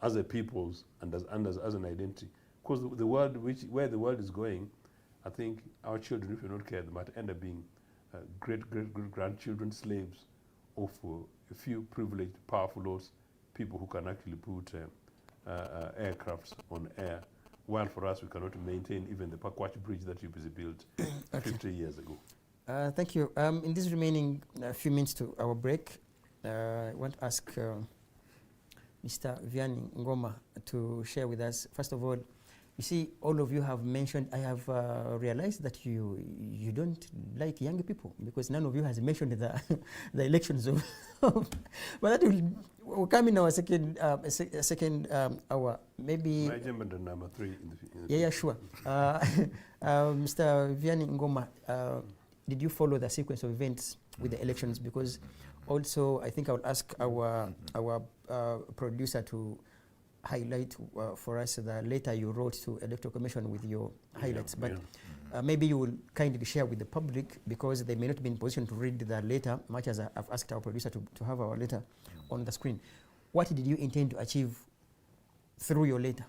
as a peoples and as an identity. Because the world, where the world is going, I think our children, if we don't care, they might end up being great-grandchildren slaves of a few privileged, powerful lords, people who can actually put aircrafts on air, while for us we cannot maintain even the Pakwach Bridge that UPC built 50 years ago. Thank you. In this remaining few minutes to our break, I want to ask Mr. Vianney Ngoma to share with us. First of all, you see, all of you have mentioned, I have realized that you don't like young people, because none of you has mentioned the elections of but that will come in our second hour, maybe. My agenda number 3 in the yeah, sure. Mr. Vianney Ngoma, did you follow the sequence of events with the elections? Because also, I think I will ask our producer to highlight for us the letter you wrote to Electoral Commission with your highlights. But maybe you will kindly share with the public, because they may not be in position to read the letter, much as I've asked our producer to have our letter on the screen. What did you intend to achieve through your letter?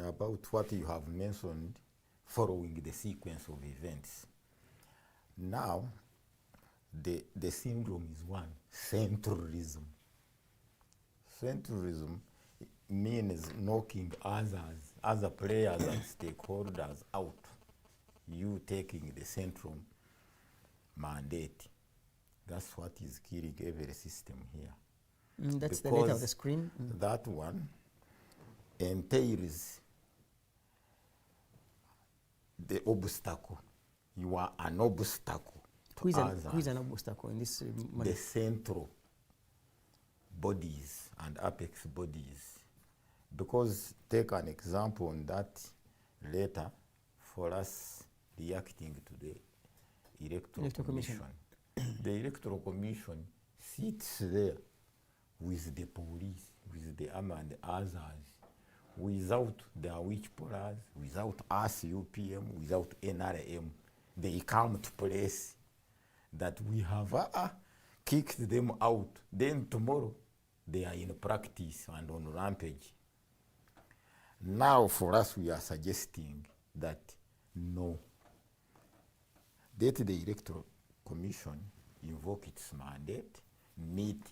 About what you have mentioned, following the sequence of events. Now, the syndrome is one, centralism. Centralism means knocking others, other players and stakeholders out. You taking the central mandate. That's what is killing every system here. That's because the letter of the screen. That one entails the obstacle. You are an obstacle to others. Who is an obstacle in this? The central bodies and apex bodies. Because take an example on that letter for us reacting to the Electoral Commission. The Electoral Commission sits there with the police, with the army and others, without the Awich Pollars, without us UPM, without NRM. They come to place that we have kicked them out. Then tomorrow they are in practice and on rampage. Now for us we are suggesting that no. Let the Electoral Commission invoke its mandate, meet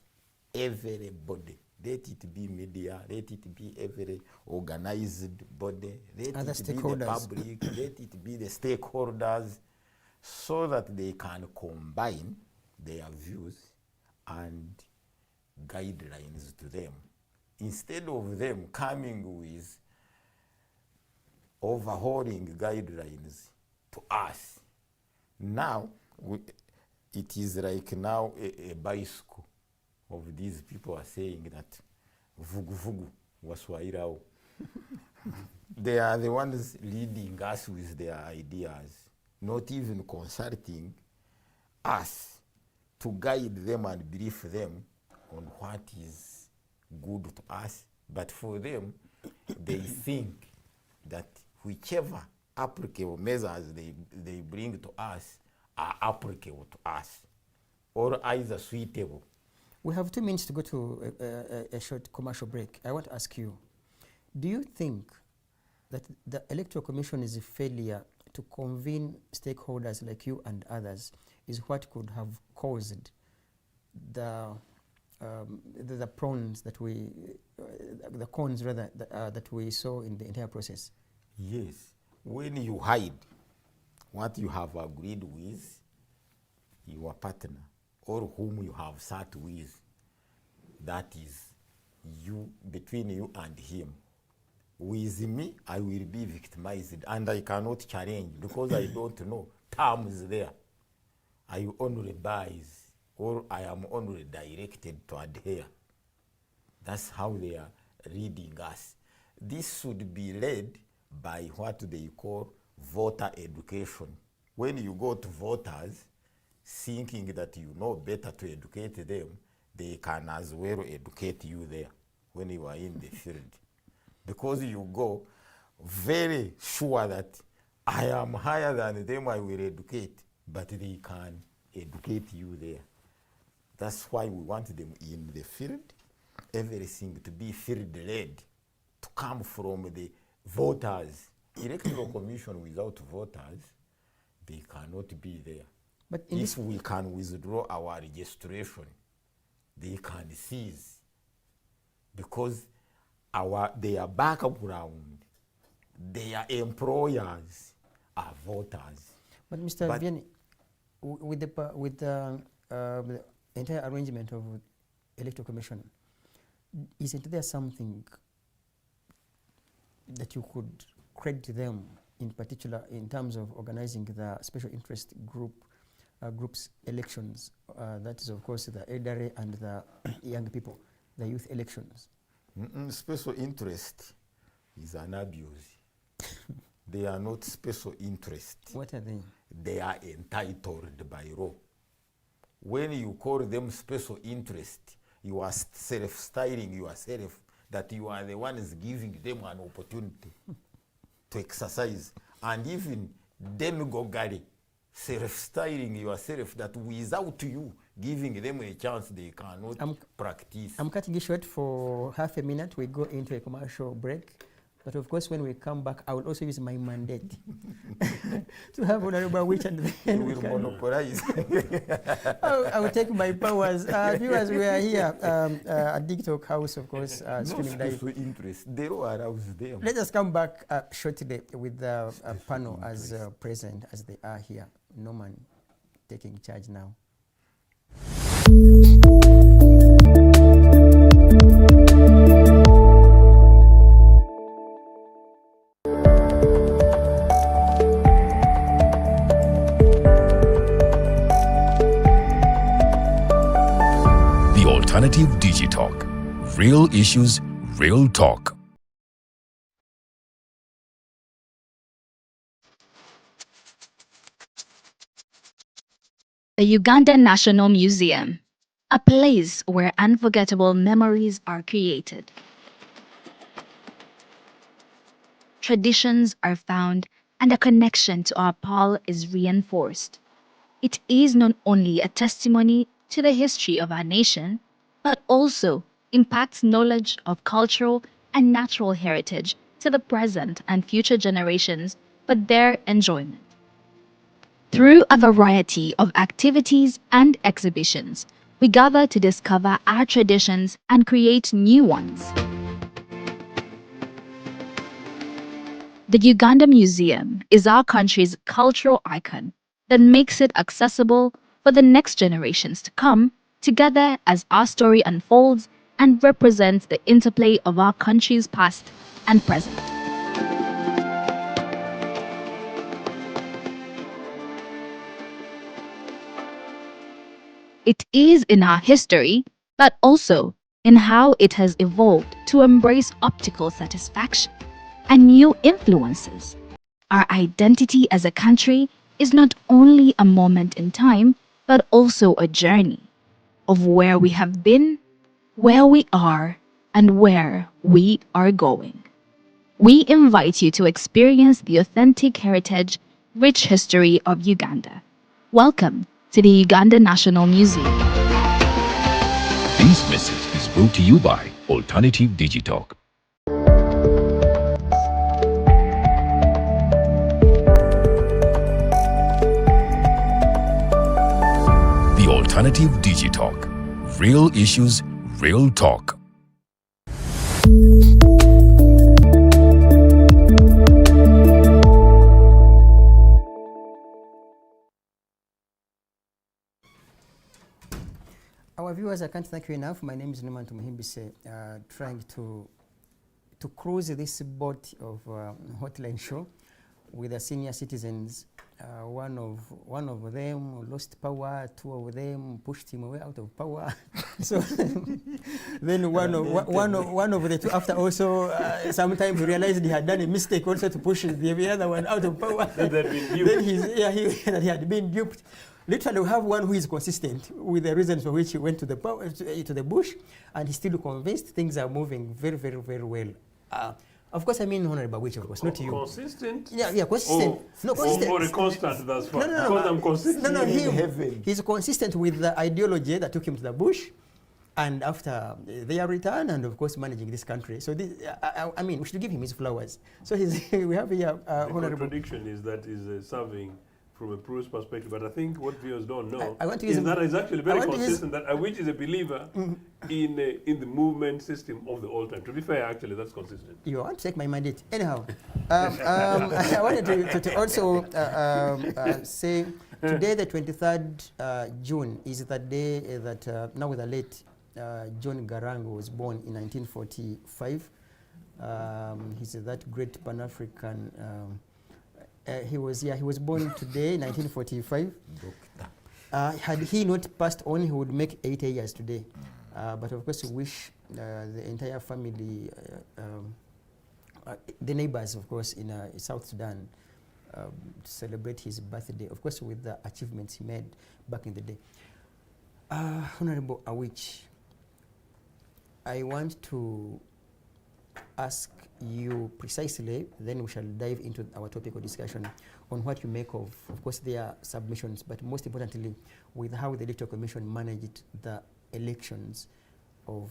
everybody. Let it be media, let it be every organized body, let it be the public, let it be the stakeholders, so that they can combine their views and guidelines to them, instead of them coming with overhauling guidelines to us. Now, it is like now a bicycle of these people are saying that vugu vugu waswairao. They are the ones leading us with their ideas, not even consulting us to guide them and brief them on what is good to us. But for them, they think that whichever applicable measures they bring to us are applicable to us or either suitable. We have 2 minutes to go to a short commercial break. I want to ask you, do you think that the Electoral Commission's failure to convene stakeholders like you and others is what could have caused the prawns that the cons rather, that we saw in the entire process? Yes. When you hide what you have agreed with your partner or whom you have sat with, that is you, between you and him. With me, I will be victimized and I cannot challenge because I don't know terms there. I only bias or I am only directed to adhere. That's how they are reading us. This should be led by what they call voter education. When you go to voters thinking that you know better to educate them, they can as well educate you there when you are in the field. Because you go very sure that I am higher than them, I will educate, but they can educate you there. That's why we want them in the field, everything to be field-led, to come from the voters. Electoral Commission without voters, they cannot be there. But if we can withdraw our registration, they can seize, because their background, their employers are voters. But Mr. Vianney, with the entire arrangement of Electoral Commission, isn't there something that you could credit them, in particular in terms of organizing the special interest groups elections? That is, of course, the elderly and the young people, the youth elections. Special interest is an abuse. They are not special interest. What are they? They are entitled by law. When you call them special interest, you are self-styling yourself that you are the ones giving them an opportunity to exercise, and even demagoguery, self-styling yourself that without you giving them a chance, they cannot practice. I'm cutting it short for half a minute. We go into a commercial break. But of course, when we come back, I will also use my mandate to have Honorable Awich, and then we will monopolize. I will take my powers. Viewers, we are here at TikTok House, of course, streaming live. No interest. They don't arouse them. Let us come back shortly with the panel as present as they are here. Norman taking charge now. Alternative Digitalk. Real issues, real talk. The Ugandan National Museum, a place where unforgettable memories are created. Traditions are found and a connection to our pearl is reinforced. It is not only a testimony to the history of our nation, but also impacts knowledge of cultural and natural heritage to the present and future generations for their enjoyment. Through a variety of activities and exhibitions, we gather to discover our traditions and create new ones. The Uganda Museum is our country's cultural icon that makes it accessible for the next generations to come together as our story unfolds and represents the interplay of our country's past and present. It is in our history, but also in how it has evolved to embrace optical satisfaction and new influences. Our identity as a country is not only a moment in time, but also a journey of where we have been, where we are, and where we are going. we invite you to experience the authentic heritage, rich history of Uganda. Welcome to the Uganda National Museum. This message is brought to you by Alternative Digitalk. The Alternative Digitalk. Real issues, real talk. Our viewers, I can't thank you enough. My name is Ngoma Tumuhimbise, trying to cruise this boat of Hotline Show with the senior citizens. One of them lost power, two of them pushed him away out of power. So then one of the two after also sometimes realized he had done a mistake also to push the other one out of power. Then he had been duped. Literally, we have one who is consistent with the reasons for which he went to the bush, and he's still convinced things are moving very, very, very well. Of course, I mean Honorable Awich, of course, not you. Consistent? Yeah, consistent. Consistent. Or a constant, that's fine. No. Because I'm consistent. He's consistent with the ideology that took him to the bush, and after their return, and of course managing this country. So this, I mean, we should give him his flowers. So we have here the Honorable. contradiction is that is serving from a Bruce perspective, but I think what viewers don't know I want to use is that it's actually very consistent that Awich is a believer in the movement system of the old time. To be fair, actually, that's consistent. You want to take my mandate. Anyhow, I wanted to also say today, the 23rd June, is the day that now the late John Garang was born in 1945. He's that great Pan-African. He was born today, 1945. Had he not passed on, he would make 80 years today. But of course, we wish the entire family, the neighbors, of course, in South Sudan, to celebrate his birthday, of course, with the achievements he made back in the day. Honorable Awich, I want to ask you precisely, then we shall dive into our topic of discussion on what you make of course, their submissions, but most importantly, with how the Electoral Commission managed the elections of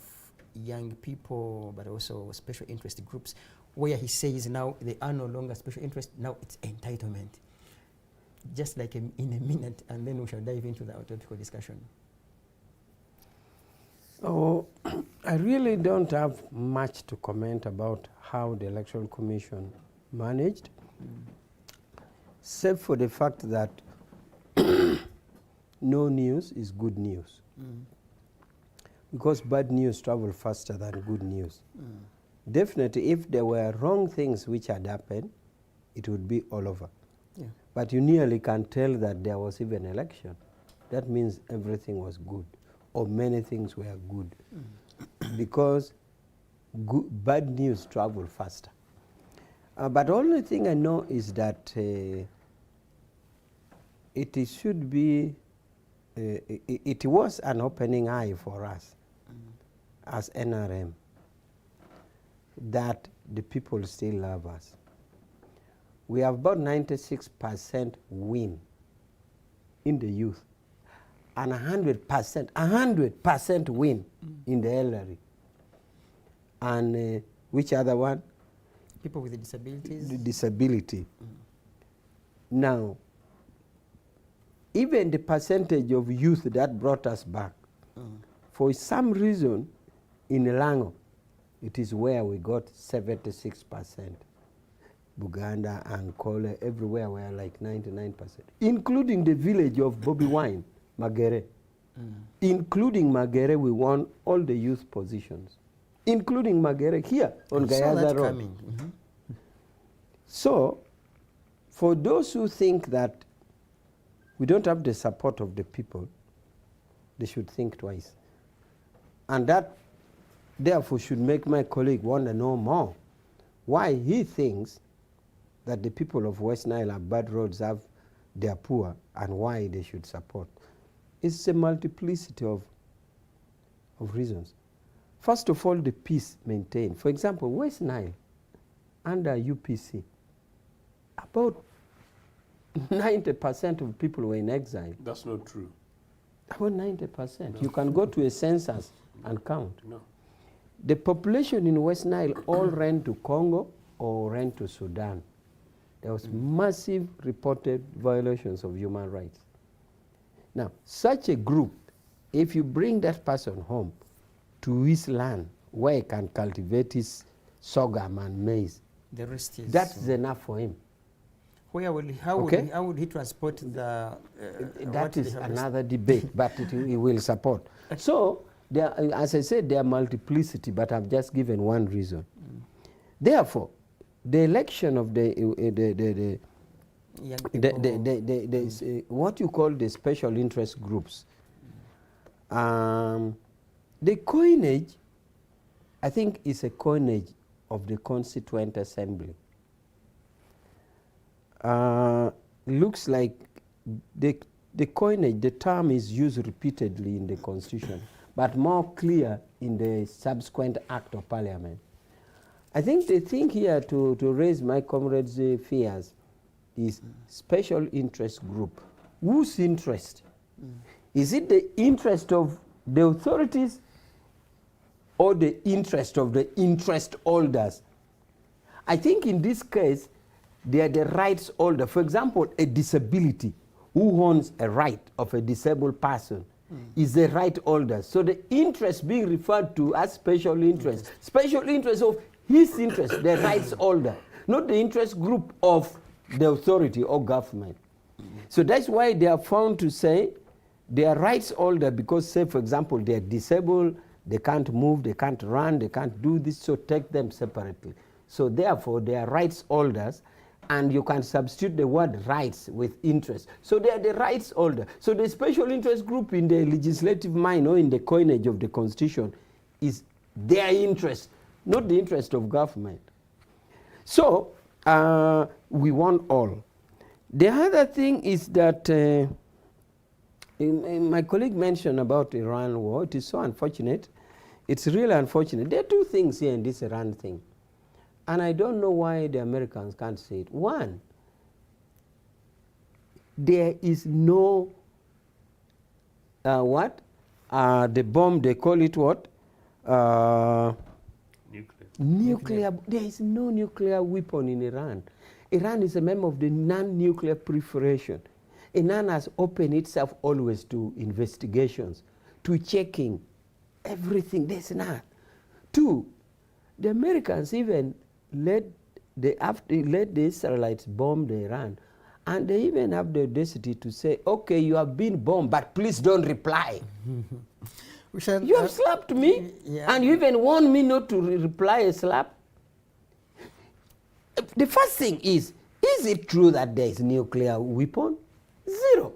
young people, but also special interest groups, where he says now they are no longer special interest, now it's entitlement. Just like in a minute, and then we shall dive into our topic of discussion. Oh, I really don't have much to comment about how the Electoral Commission managed, except for the fact that no news is good news. Because bad news travel faster than good news. Definitely, if there were wrong things which had happened, it would be all over. Yeah. But you nearly can tell that there was even election. That means everything was good, or many things were good. Because bad news travel faster. But the only thing I know is that it should be, it was an opening eye for us as NRM, that the people still love us. We have about 96% win in the youth, and 100% win in the elderly. And which other one? People with disabilities. The disability. Now, even the percentage of youth that brought us back, for some reason, in Lango, it is where we got 76%. Buganda, Ankole, everywhere we are like 99%, including the village of Bobby Wine, Magere. Including Magere, we won all the youth positions, including Magere here on Gayaza Road. So, for those who think that we don't have the support of the people, they should think twice. And that, therefore, should make my colleague want to know more why he thinks that the people of West Nile have bad roads, they're poor, and why they should support. It's a multiplicity of reasons. First of all, the peace maintained. For example, West Nile, under UPC, about 90% of people were in exile. That's not true. About 90%. No. You can go to a census and count. No. The population in West Nile all ran to Congo or ran to Sudan. There was massive reported violations of human rights. Now, such a group, if you bring that person home to his land where he can cultivate his sorghum and maize, The rest is... that's enough for him. Where will he, how would he transport the... That is another debate, but he will support. So, there, as I said, there are multiplicity, but I've just given one reason. Therefore, the election of what you call the special interest groups, the coinage, I think, is a coinage of the Constituent Assembly. Looks like the coinage, the term is used repeatedly in the Constitution, but more clear in the subsequent Act of Parliament. I think the thing here to raise my comrades' fears is special interest group. Whose interest? Is it the interest of the authorities or the interest of the interest holders? I think in this case, they are the rights holder. For example, a disability, who owns a right of a disabled person is the right holder. So the interest being referred to as special interest of his interest, the rights holder, not the interest group of the authority or government. So that's why they are found to say they are rights holder because, say, for example, they are disabled, they can't move, they can't run, they can't do this, so take them separately. So therefore, they are rights holders, and you can substitute the word rights with interest. So they are the rights holder. So the special interest group in the legislative mind or in the coinage of the Constitution is their interest, not the interest of government. So we want all. The other thing is that my colleague mentioned about Iran war. It is so unfortunate. It's really unfortunate. There are two things here in this Iran thing. And I don't know why the Americans can't say it. One, there is no, the bomb, they call it what? Nuclear. There is no nuclear weapon in Iran. Iran is a member of the non-nuclear proliferation. Iran has opened itself always to investigations, to checking everything. There's none. Two, the Americans even let the Israelites bomb the Iran, and they even have the audacity to say, okay, you have been bombed, but please don't reply. You have slapped me, and you even want me not to reply a slap? The first thing is it true that there is nuclear weapon? Zero.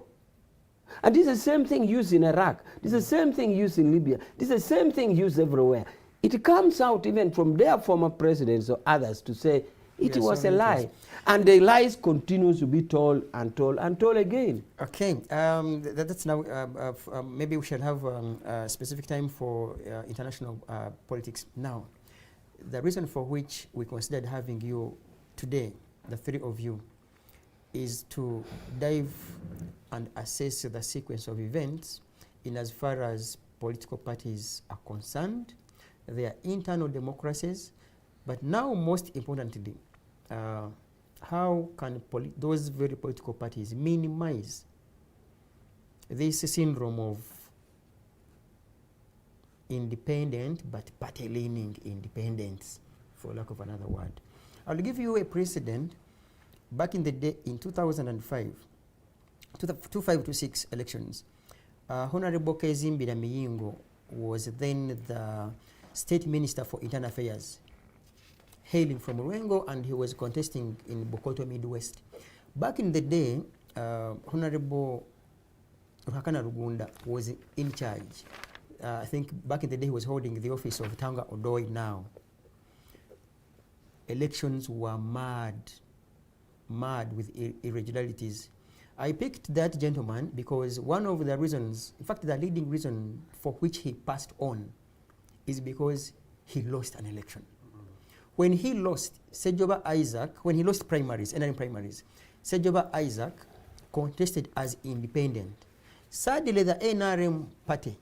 And this is the same thing used in Iraq. This is the same thing used in Libya. This is the same thing used everywhere. It comes out even from their former presidents or others to say it was a lie. And the lies continue to be told and told and told again. Okay, that's now, maybe we shall have a specific time for international politics now. The reason for which we considered having you today, the three of you, is to dive and assess the sequence of events in as far as political parties are concerned, their internal democracies, but now most importantly, how can those very political parties minimize this syndrome of independent but party-leaning independence, for lack of another word? I'll give you a precedent. Back in the day, in 2005, 2005-6 elections, Honorable Kezimbira Miyingo was then the State Minister for Internal Affairs, hailing from Rwengo, and he was contesting in Bokoto Midwest. Back in the day, Honorable Ruhakana Rugunda was in charge. I think back in the day he was holding the office of Tanga Odoi now. Elections were mad with irregularities. I picked that gentleman because one of the reasons, in fact the leading reason for which he passed on is because he lost an election. When he lost, Sejoba Isaac, when he lost primaries, NRM primaries, Sejoba Isaac contested as independent. Sadly, the NRM party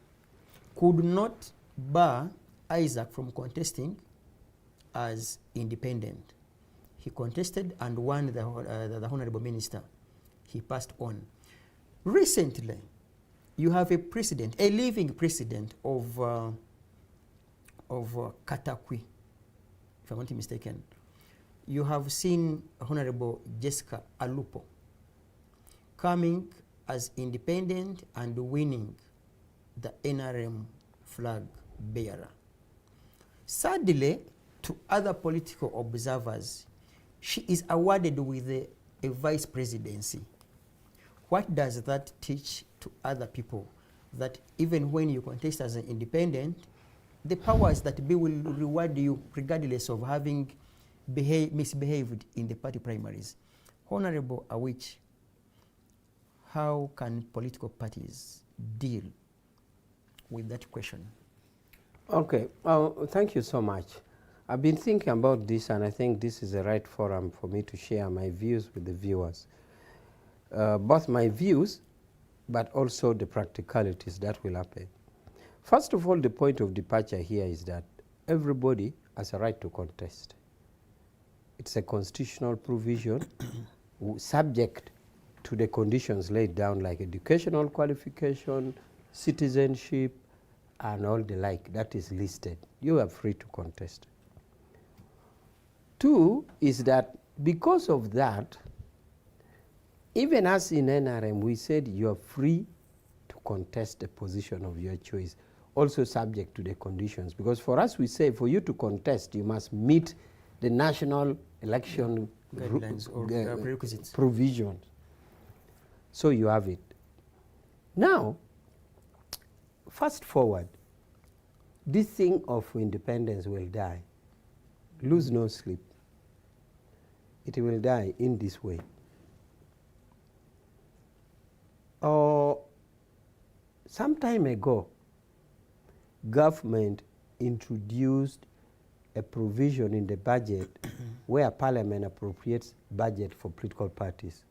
could not bar Isaac from contesting as independent. He contested and won the Honorable Minister. He passed on. Recently, you have a president, a living president of Katakwi, if I'm not mistaken. You have seen Honorable Jessica Alupo coming as independent and winning the NRM flag bearer. Sadly, to other political observers, she is awarded with a vice presidency. What does that teach to other people? That even when you contest as an independent, the powers that be will reward you regardless of having misbehaved in the party primaries. Honorable Awich, how can political parties deal with that question? Okay, thank you so much. I've been thinking about this, and I think this is the right forum for me to share my views with the viewers. Both my views, but also the practicalities that will happen. First of all, the point of departure here is that everybody has a right to contest. It's a constitutional provision subject to the conditions laid down, like educational qualification, citizenship, and all the like that is listed. You are free to contest. Two is that because of that, even as in NRM, we said you are free to contest the position of your choice, also subject to the conditions. Because for us, we say for you to contest, you must meet the national election guidelines or prerequisites provisions. So you have it. Now, fast forward, this thing of independence will die. Lose no sleep. It will die in this way. Some time ago, government introduced a provision in the budget where Parliament appropriates budget for political parties.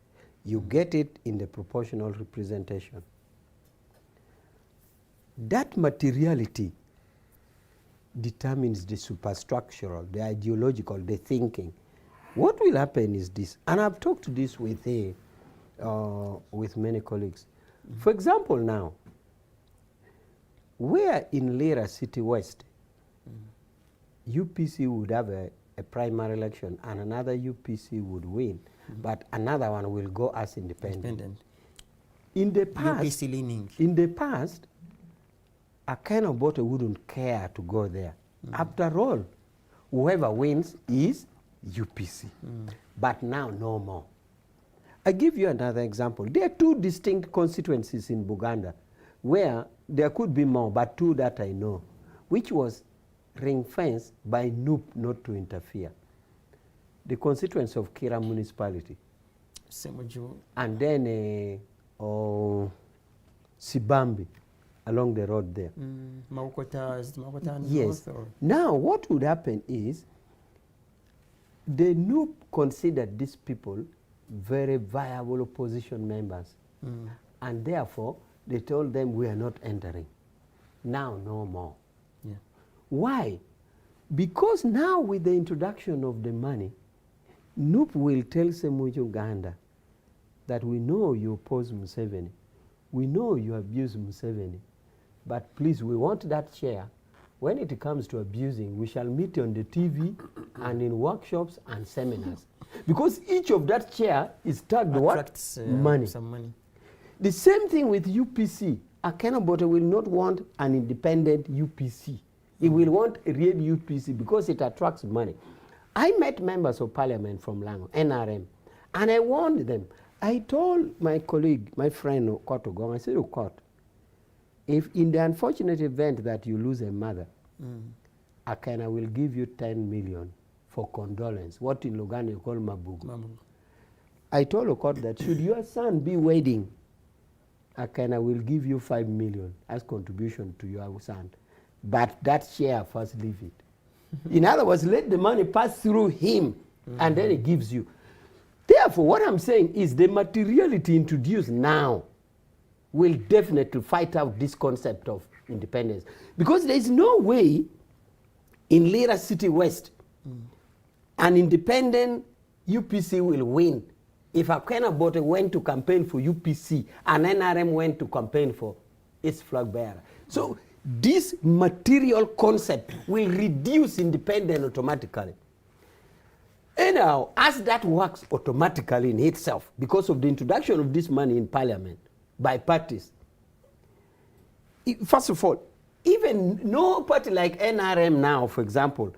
You get it in the proportional representation. That materiality determines the superstructural, the ideological, the thinking. What will happen is this, and I've talked this with many colleagues. For example, now, where in Lira City West, UPC would have a primary election and another UPC would win, but another one will go as independent. In the past, UPC leaning. In the past, Ochieno wouldn't care to go there. After all, whoever wins is UPC. But now, no more. I give you another example. There are two distinct constituencies in Buganda where there could be more, but two that I know, which was ring-fenced by NUP not to interfere. The constituency of Kira municipality. And then Sibambi along the road there. Yes. Now what would happen is the NUP considered these people very viable opposition members. And therefore they told them we are not entering. Now no more. Yeah. Why? Because now with the introduction of the money, NUP will tell Uganda that we know you oppose Museveni, we know you abuse Museveni, but please, we want that share. When it comes to abusing, we shall meet on the TV and in workshops and seminars. Because each of that share is tagged what? Money. Some money. The same thing with UPC. Ochieno will not want an independent UPC. He will want a real UPC because it attracts money. I met members of parliament from Lango, NRM, and I warned them. I told my colleague, my friend Okot, I said, Okot, if in the unfortunate event that you lose a mother, Ochieno will give you 10 million for condolence, what in Luganda you call mabugu. I told Okot that should your son be wedding, Ochieno will give you 5 million as contribution to your son. But that share, first leave it. In other words, let the money pass through him, and then he gives you. Therefore, what I'm saying is the materiality introduced now will definitely fight out this concept of independence. Because there is no way in Lira City West an independent UPC will win if Akena Bote went to campaign for UPC and NRM went to campaign for its flag bearer. So this material concept will reduce independence automatically. Anyhow, as that works automatically in itself because of the introduction of this money in parliament by parties, first of all, even no party like NRM now, for example,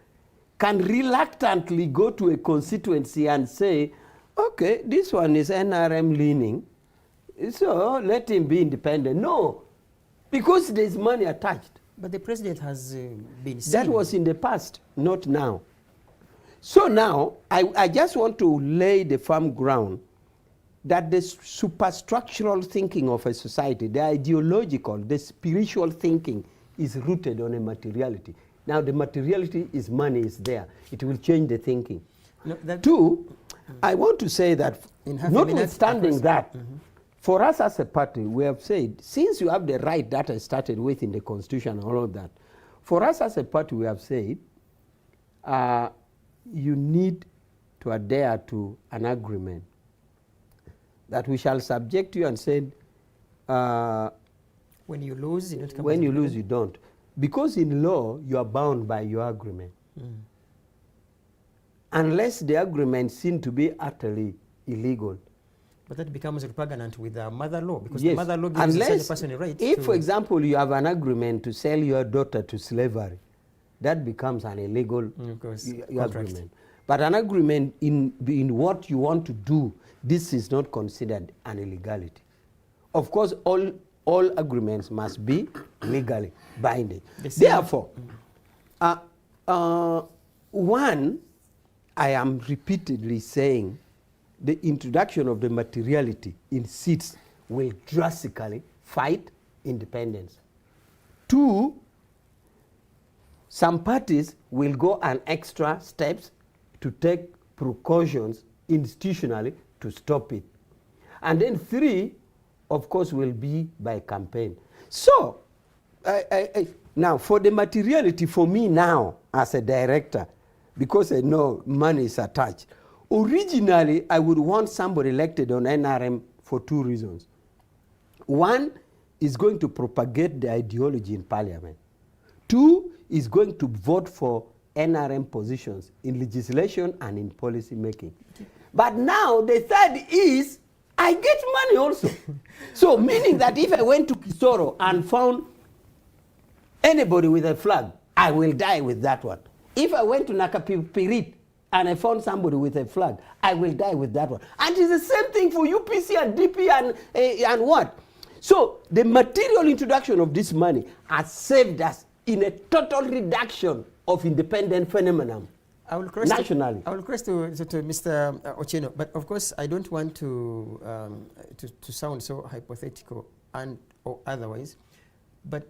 can reluctantly go to a constituency and say, okay, this one is NRM leaning, so let him be independent. No, because there's money attached. But the president has been seen. That was in the past, not now. So now, I just want to lay the firm ground that the superstructural thinking of a society, the ideological, the spiritual thinking is rooted on a materiality. Now the materiality is money is there. It will change the thinking. No, Two, I want to say that notwithstanding that, for us as a party, we have said, since you have the right that I started with in the constitution and all of that, for us as a party, we have said, you need to adhere to an agreement that we shall subject you and said, when you lose, you don't come when you lose, you don't. Because in law, you are bound by your agreement. Unless the agreement seems to be utterly illegal. But that becomes repugnant with the mother law, because Yes. the mother law gives Unless, the person a right if, to... for example, you have an agreement to sell your daughter to slavery, that becomes an illegal of course, agreement. But an agreement in what you want to do, this is not considered an illegality. Of course, all agreements must be legally binding. Therefore, one, I am repeatedly saying the introduction of the materiality in seats will drastically fight independence. Two, some parties will go an extra steps to take precautions institutionally to stop it. And then three, of course, will be by campaign. So, now for the materiality for me now as a director, because I know money is attached, originally I would want somebody elected on NRM for two reasons. One is going to propagate the ideology in parliament. Two is going to vote for NRM positions in legislation and in policy making. But now the third is I get money also. So meaning that if I went to Kisoro and found anybody with a flag, I will die with that one. If I went to Nakapipirit and I found somebody with a flag, I will die with that one. And it's the same thing for UPC and DP and what? So the material introduction of this money has saved us in a total reduction of independent phenomenon. I will cross nationally. I will cross to Mr. Ochieno, but of course I don't want to sound so hypothetical and or otherwise, but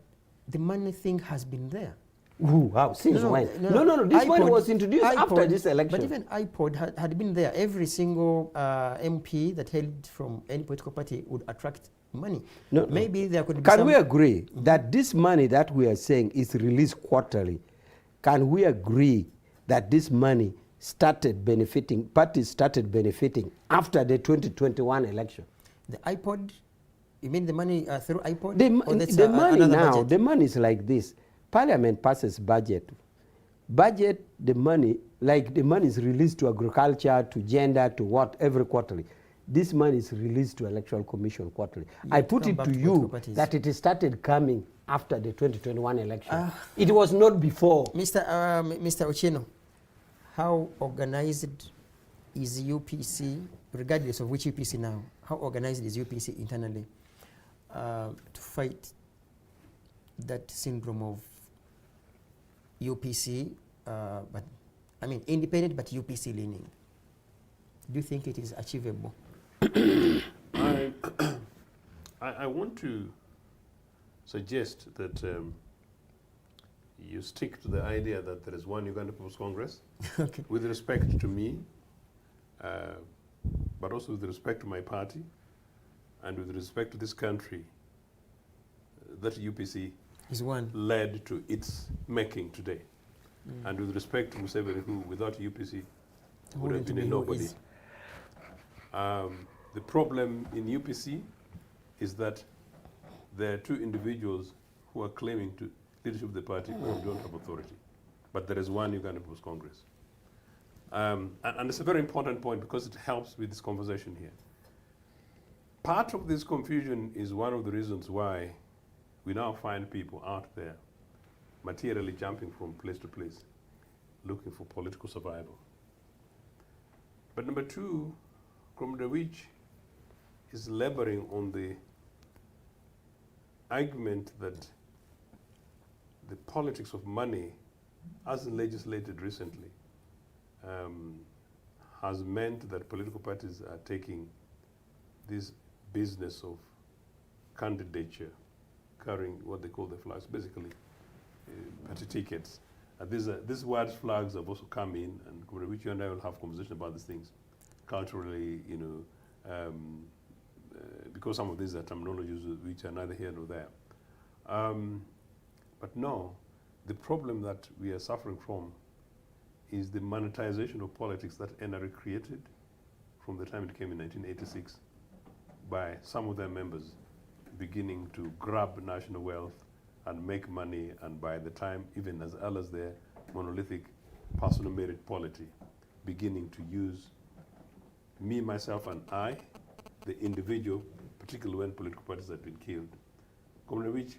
the money thing has been there. Ooh, wow. Since when? No. This money was introduced after this election. But even iPod had been there. Every single MP that hailed from any political party would attract money. Maybe there could be Can we agree that this money that we are saying is released quarterly? Can we agree that this money started benefiting, parties started benefiting after the 2021 election? The iPod, you mean the money through iPod? The money now, budget? The money is like this. Parliament passes budget. The money, like the money is released to agriculture, to gender, to what, every quarterly. This money is released to Electoral Commission quarterly. I put it to you that it started coming after the 2021 election. It was not before. Mr. Ochieno, how organized is UPC, regardless of which UPC now, how organized is UPC internally to fight that syndrome of UPC, but I mean independent but UPC leaning? Do you think it is achievable? I want to suggest that you stick to the idea that there is one Uganda People's Congress, Okay. with respect to me, but also with respect to my party, and with respect to this country, that UPC Is one. led to its making today. And with respect to Museveni, who without UPC would have Wouldn't been a be who nobody. is. The problem in UPC is that there are two individuals who are claiming to leadership of the party who don't have authority. But there is one Uganda People's Congress. And it's a very important point because it helps with this conversation here. Part of this confusion is one of the reasons why we now find people out there materially jumping from place to place, looking for political survival. But number two, Awich is laboring on the argument that the politics of money, as legislated recently, has meant that political parties are taking this business of candidature, carrying what they call the flags, basically party tickets. These word flags have also come in, and Awich and I will have conversation about these things culturally, because some of these are terminologies which are neither here nor there. But no, the problem that we are suffering from is the monetization of politics that NRA created from the time it came in 1986 by some of their members beginning to grab national wealth and make money, and by the time, even as well as their monolithic personal merit polity, beginning to use me, myself, and I, the individual, particularly when political parties have been killed. Awich,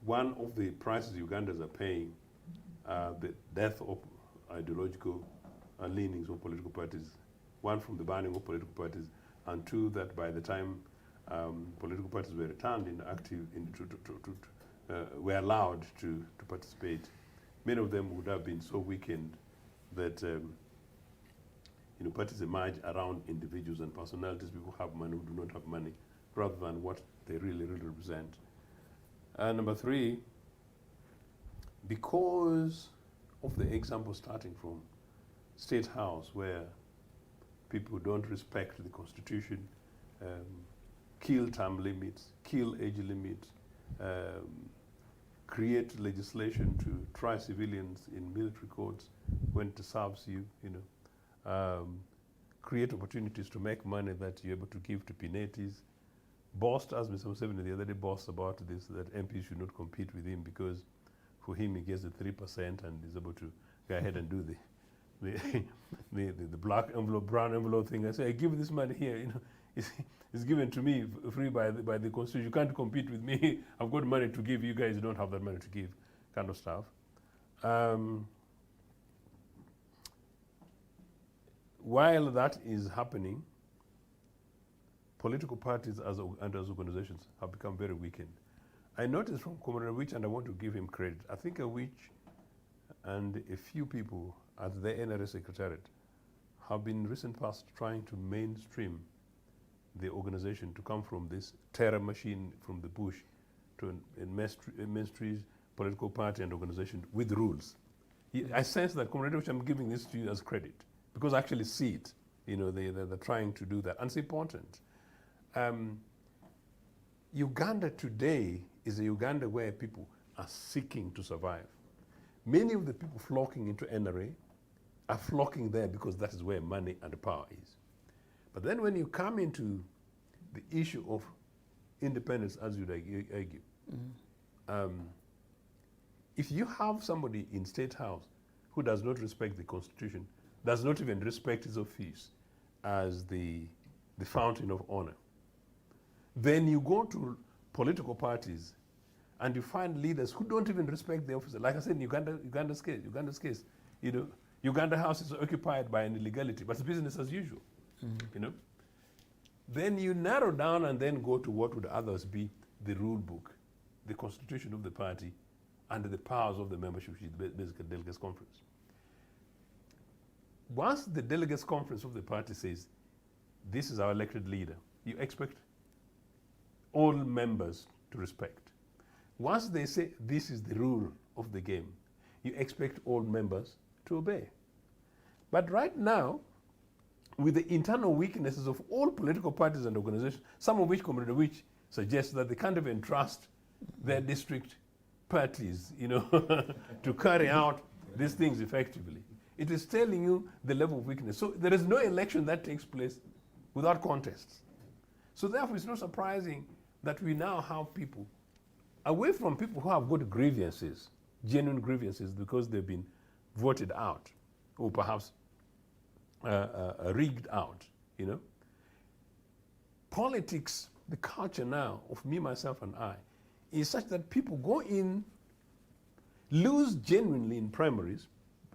one of the prices Ugandans are paying, the death of ideological leanings of political parties, one from the banning of political parties, and two, that by the time political parties were returned in active, were allowed to participate, many of them would have been so weakened that parties emerge around individuals and personalities, people who have money, who do not have money, rather than what they really represent. And number three, because of the example starting from State House, where people don't respect the Constitution, kill term limits, kill age limits, create legislation to try civilians in military courts when it serves you, create opportunities to make money that you're able to give to Pinetis, boast, as Mr. Museveni the other day boasts about this, that MPs should not compete with him because for him he gets the 3% and is able to go ahead and do the black envelope, brown envelope thing. I say, I give this money here, it's given to me free by the Constitution. You can't compete with me. I've got money to give. You guys don't have that money to give, kind of stuff. While that is happening, political parties and as organizations have become very weakened. I noticed from Commander Awich, and I want to give him credit, I think Awich and a few people at the NRA Secretariat have bin recent past trying to mainstream the organization to come from this terror machine from the bush to a mainstream political party and organization with rules. I sense that, Commander Awich, I'm giving this to you as credit, because I actually see it. They're trying to do that, and it's important. Uganda today is a Uganda where people are seeking to survive. Many of the people flocking into NRA are flocking there because that is where money and power is. But then when you come into the issue of independence, as you'd argue, if you have somebody in State House who does not respect the Constitution, does not even respect his office as the fountain of honor, then you go to political parties and you find leaders who don't even respect the officer. Like I said, in Uganda's case, Uganda House is occupied by an illegality, but it's business as usual, Then you narrow down and then go to what would others be the rule book, the constitution of the party, and the powers of the membership, which is basically the delegates conference. Once the delegates conference of the party says, this is our elected leader, you expect all members to respect. Once they say, this is the rule of the game, you expect all members to obey. But right now, with the internal weaknesses of all political parties and organizations, some of which, Comrade Awich suggests that they can't even trust their district parties, to carry out these things effectively. It is telling you the level of weakness. So there is no election that takes place without contests. So therefore, it's not surprising that we now have people, away from people who have got grievances, genuine grievances, because they've been voted out, or perhaps rigged out, Politics, the culture now of me, myself, and I, is such that people go in, lose genuinely in primaries,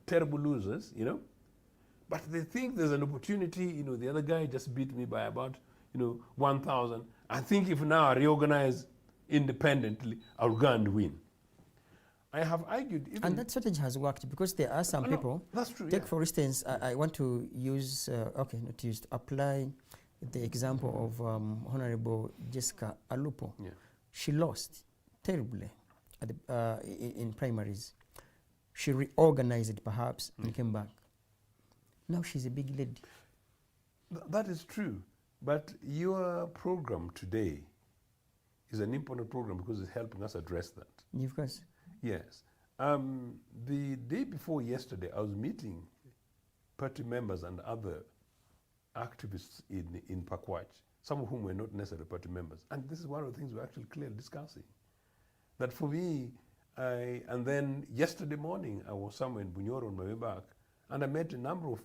terrible losers, but they think there's an opportunity, the other guy just beat me by about, 1,000. I think if now I reorganize independently, I'll go and win. I have argued... And that strategy has worked because there are some people... That's true, Take, for instance, I want to use, apply the example of Honorable Jessica Alupo. Yeah. She lost terribly at the, in primaries. She reorganized it perhaps and came back. Now she's a big lady. That is true. But your program today is an important program because it's helping us address that. Of course. Yes. The day before yesterday, I was meeting party members and other activists in Pakwach, some of whom were not necessarily party members. And this is one of the things we're actually clearly discussing. That for me, and then yesterday morning, I was somewhere in Bunyoro on my way back, and I met a number of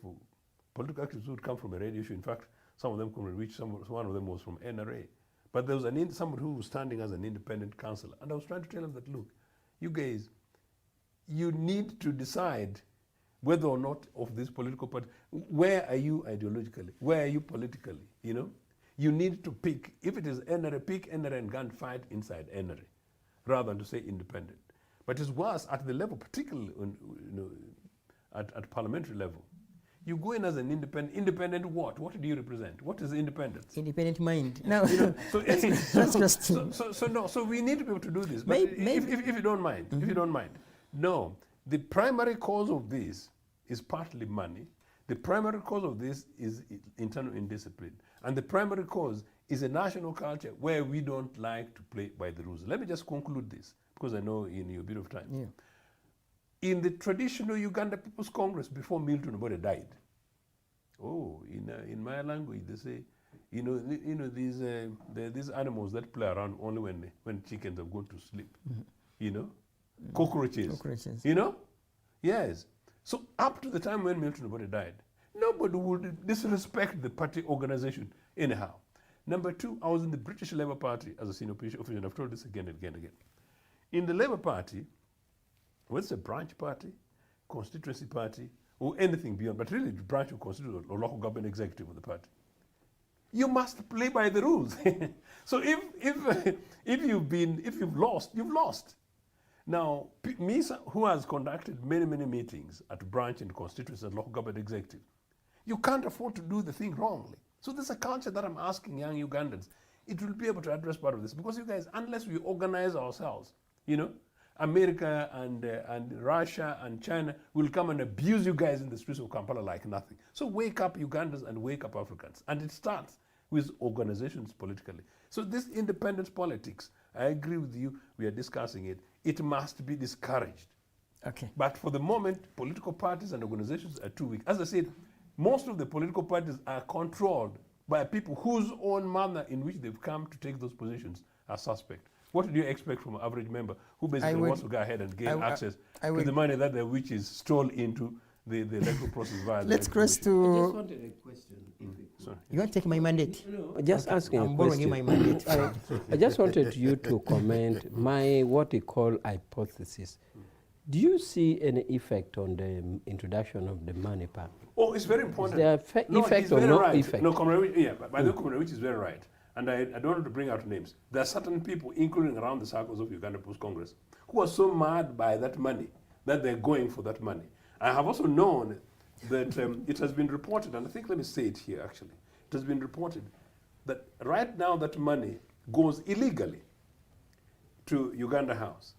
political activists who would come from a radio show. In fact, some of them could reach, one of them was from NRA. But there was somebody who was standing as an independent councillor. And I was trying to tell them that, look, you guys, you need to decide whether or not of this political party, where are you ideologically? Where are you politically? You need to pick. If it is NRA, pick NRA and go and fight inside NRA, rather than to say independent. But it's worse at the level, particularly at parliamentary level. You go in as an independent. Independent what? What do you represent? What is independence? Independent mind. No, so we need to be able to do this. But if you don't mind, if you don't mind, no. The primary cause of this is partly money. The primary cause of this is internal indiscipline. And the primary cause is a national culture where we don't like to play by the rules. Let me just conclude this, because I know in your bit of time. Yeah. In the traditional Uganda People's Congress, before Milton Obote died, in my language, they say, these animals that play around only when chickens have gone to sleep, cockroaches. Yes. So up to the time when Milton Obote died, nobody would disrespect the party organization anyhow. Number two, I was in the British Labour Party as a senior official, and I've told this again and again and again. In the Labour Party, whether it's a branch party, constituency party, or anything beyond, but really the branch or constituency or local government executive of the party, you must play by the rules. So if you've lost, you've lost. Now, me, who has conducted many meetings at branch and constituency and local government executive, you can't afford to do the thing wrongly. So there's a culture that I'm asking young Ugandans. It will be able to address part of this, because you guys, unless we organize ourselves, America and Russia and China will come and abuse you guys in the streets of Kampala like nothing. So wake up Ugandans and wake up Africans. And it starts with organizations politically. So this independence politics, I agree with you, we are discussing it. It must be discouraged. Okay. But for the moment, political parties and organizations are too weak. As I said, most of the political parties are controlled by people whose own manner in which they've come to take those positions are suspect. What do you expect from an average member who basically wants to go ahead and gain access to the money that which is stole into the electoral process via Let's cross to... I just wanted a question. Sorry. You want to take my mandate? No, just asking I'm a borrowing you question. my mandate. I just wanted you to comment my what we call hypothesis. Do you see any effect on the introduction of the money pack? Oh, it's very important. Is there effect or no effect? No, by the way, which is very right. And I don't want to bring out names. There are certain people, including around the circles of Uganda People's Congress, who are so mad by that money that they're going for that money. I have also known that it has been reported, and I think let me say it here actually, it has been reported that right now that money goes illegally to Uganda House.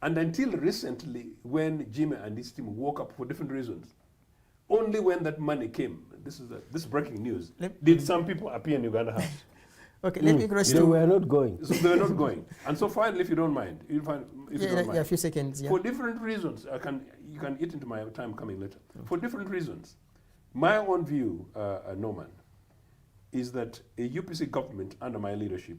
And until recently, when Jimmy and his team woke up for different reasons, only when that money came, this is breaking news, did some people appear in Uganda House. Okay, let me cross They to... were not going. So they were not going. And so finally, if you don't mind, if you don't mind, a few seconds. Yeah. for different reasons, you can get into my time coming later. For different reasons, my own view, Norman, is that a UPC government under my leadership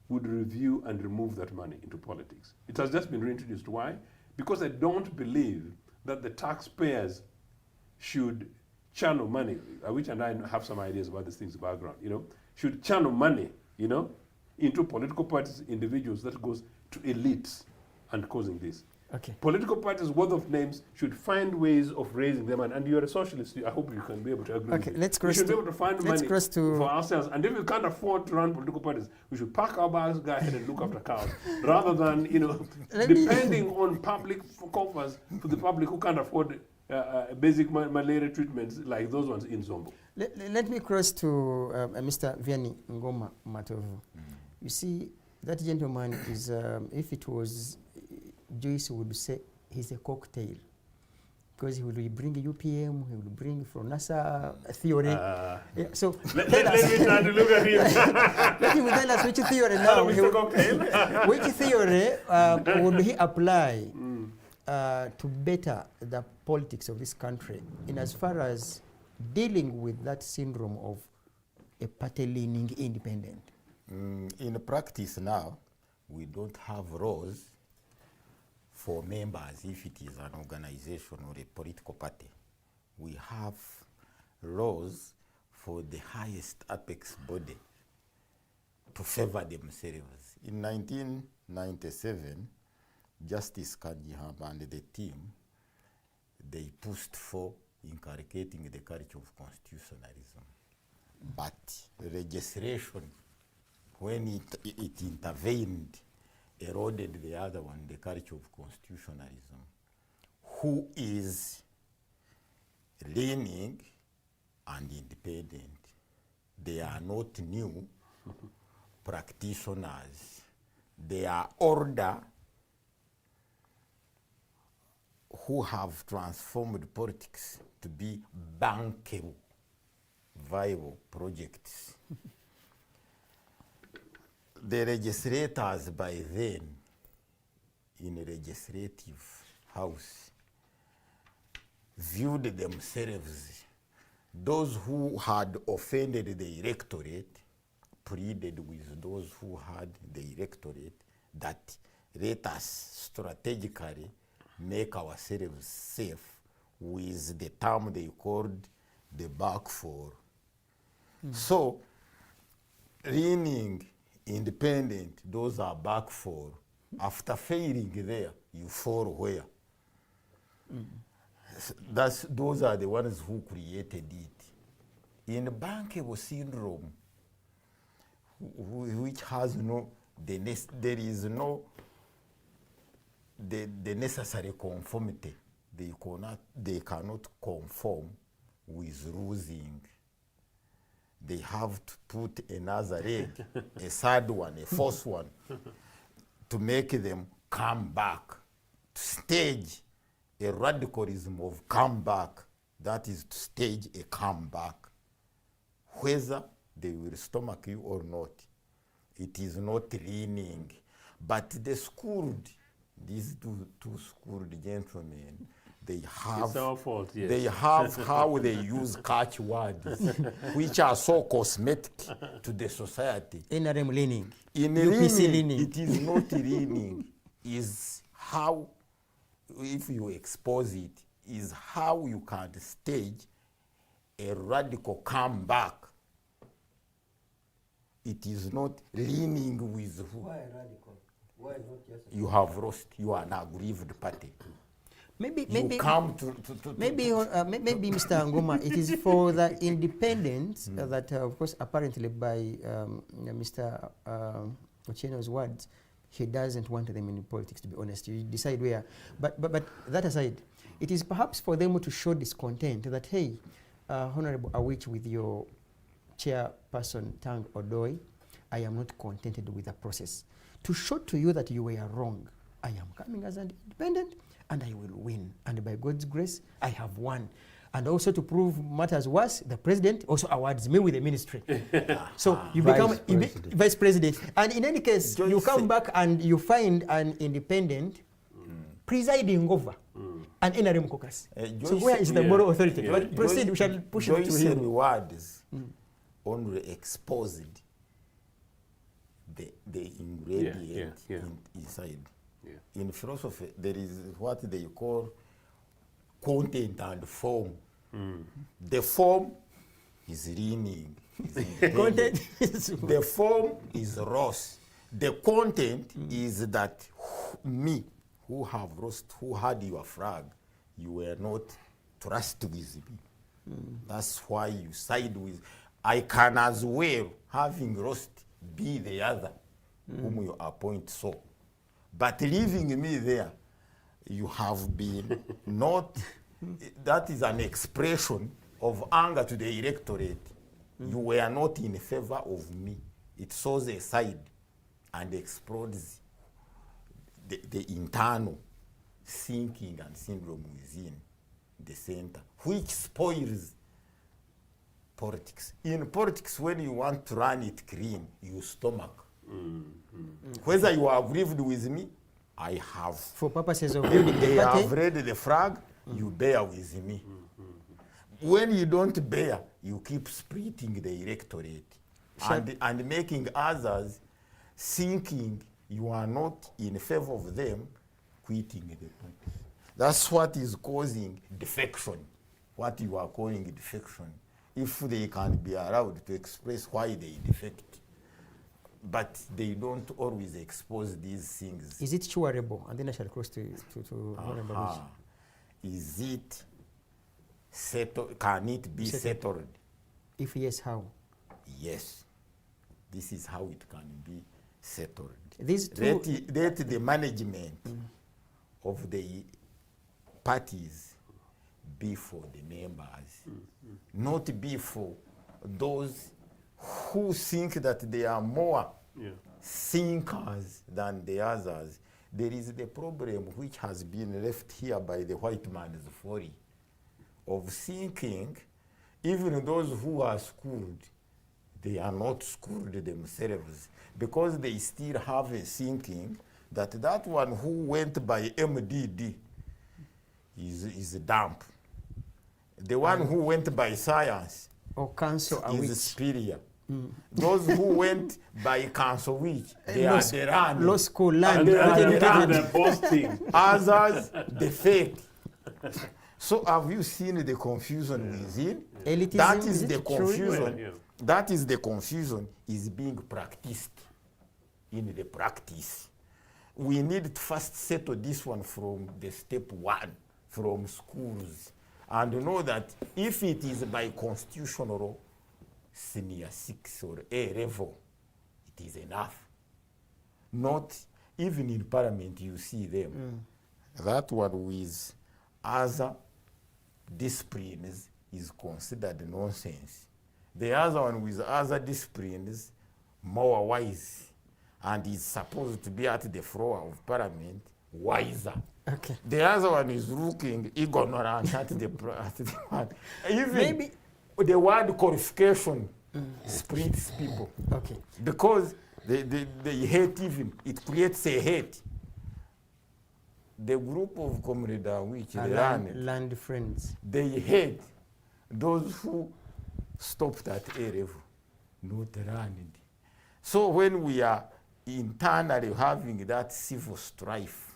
would review and remove that money into politics. It has just been reintroduced. Why? Because I don't believe that the taxpayers should channel money, which and I have some ideas about these things background, should channel money, into political parties, individuals that goes to elites and causing this. Okay. Political parties, worth of names, should find ways of raising them, and you're a socialist. I hope you can be able to agree. Okay, with let's me. cross We should to- be able to find let's money cross to- for ourselves. And if we can't afford to run political parties, we should pack our bags, go ahead and look after cows, rather than depending on public coffers for the public who can't afford basic malaria treatments like those ones in Zombo. Let me cross to Mr. Vianney Ngoma Matovu. You see, that gentleman is, if it was Joyce would say, he's a cocktail. Because he will bring UPM, he will bring FRONASA theory. So Let me try to look at him. let him tell us which theory now. Mr. Cocktail. Which theory would he apply to better the politics of this country in as far as dealing with that syndrome of a party-leaning independent? In practice now, we don't have roles for members if it is an organization or a political party. We have laws for the highest apex body to favor themselves. In 1997, Justice Kajihamba and the team, they pushed for inculcating the culture of constitutionalism. But legislation, when it intervened, eroded the other one, the culture of constitutionalism. Who is leaning and independent? They are not new practitioners. They are older who have transformed politics to be bankable, viable projects. The legislators by then in the legislative house viewed themselves, those who had offended the electorate pleaded with those who had the electorate that let us strategically make ourselves safe with the term they called the back four. So, leaning independent, those are back four. After failing there, you fall where? Those are the ones who created it. In bankable syndrome, which has there is no the necessary conformity. They cannot conform with losing. They have to put another leg, a third one, a fourth one, to make them come back, to stage a radicalism of comeback. That is to stage a comeback. Whether they will stomach you or not, it is not leaning. But the schooled, these two schooled gentlemen, they have, It's our fault, yes. they have how they use catch words, which are so cosmetic to the society. NRM leaning. In UPC leaning, leaning. it is not leaning, is how, if you expose it, is how you can stage a radical comeback. It is not leaning with who. Why radical? Why not just You have lost, you are an aggrieved party. Maybe, You come to maybe Mr. Ngoma, it is for the independence that, of course, apparently by Mr. Ochieno's words, he doesn't want them in politics, to be honest. You decide where. But that aside, it is perhaps for them to show discontent that, hey, Honorable Awich, with your chairperson, Tang Odoi, I am not contented with the process. To show to you that you were wrong, I am coming as an independent and I will win. And by God's grace, I have won. And also to prove matters worse, the president also awards me with a ministry. So you become vice president. And in any case, you come back and you find an independent presiding over an NRM caucus. So where is the moral authority? But proceed, we shall push it to him. Words only exposed the ingredient inside. Yeah. In philosophy, there is what they call content and form. The form is leaning. Content the form is loss. The content is that me, who have lost, who had your flag, you were not trusted with me. That's why you side with. I can as well, having lost, be the other whom you appoint so. But leaving me there, you have been not, that is an expression of anger to the electorate. You were not in favor of me. It shows a side and explodes the internal thinking and syndrome within the center, which spoils politics. In politics, when you want to run it clean, you stomach. Whether you have lived with me, I have. For purposes of building the party, have read the flag, you bear with me. When you don't bear, you keep splitting the electorate and making others thinking you are not in favor of them, quitting the party. That's what is causing defection, what you are calling defection, if they can be allowed to express why they defect. But they don't always expose these things. Is it curable? And then I shall cross to Is it settled? Can it be settled? If yes, how? Yes. This is how it can be settled. These two let the management of the parties be for the members, not be for those who think that they are more thinkers than the others. There is the problem which has been left here by the white man's folly of thinking even those who are schooled, they are not schooled themselves because they still have a thinking that that one who went by MDD is dumb. The one who went by science is superior. Those who went by council, which they are the run. Law school land. And boasting. Others, the fake. So have you seen the confusion within? Elitism, That is the confusion. Yeah. That is the confusion is being practiced in the practice. We need to first settle this one from the step one, from schools, and know that if it is by constitutional senior 6 or A level, it is enough. Not even in parliament you see them. That one with other disciplines is considered nonsense. The other one with other disciplines more wise and is supposed to be at the floor of parliament wiser. Okay. The other one is looking ignorant at the one. Even maybe the word qualification splits people. Okay. Because they hate even, it creates a hate. The group of comrades which they ran, land friends, they hate those who stopped at A level, not running. So when we are internally having that civil strife,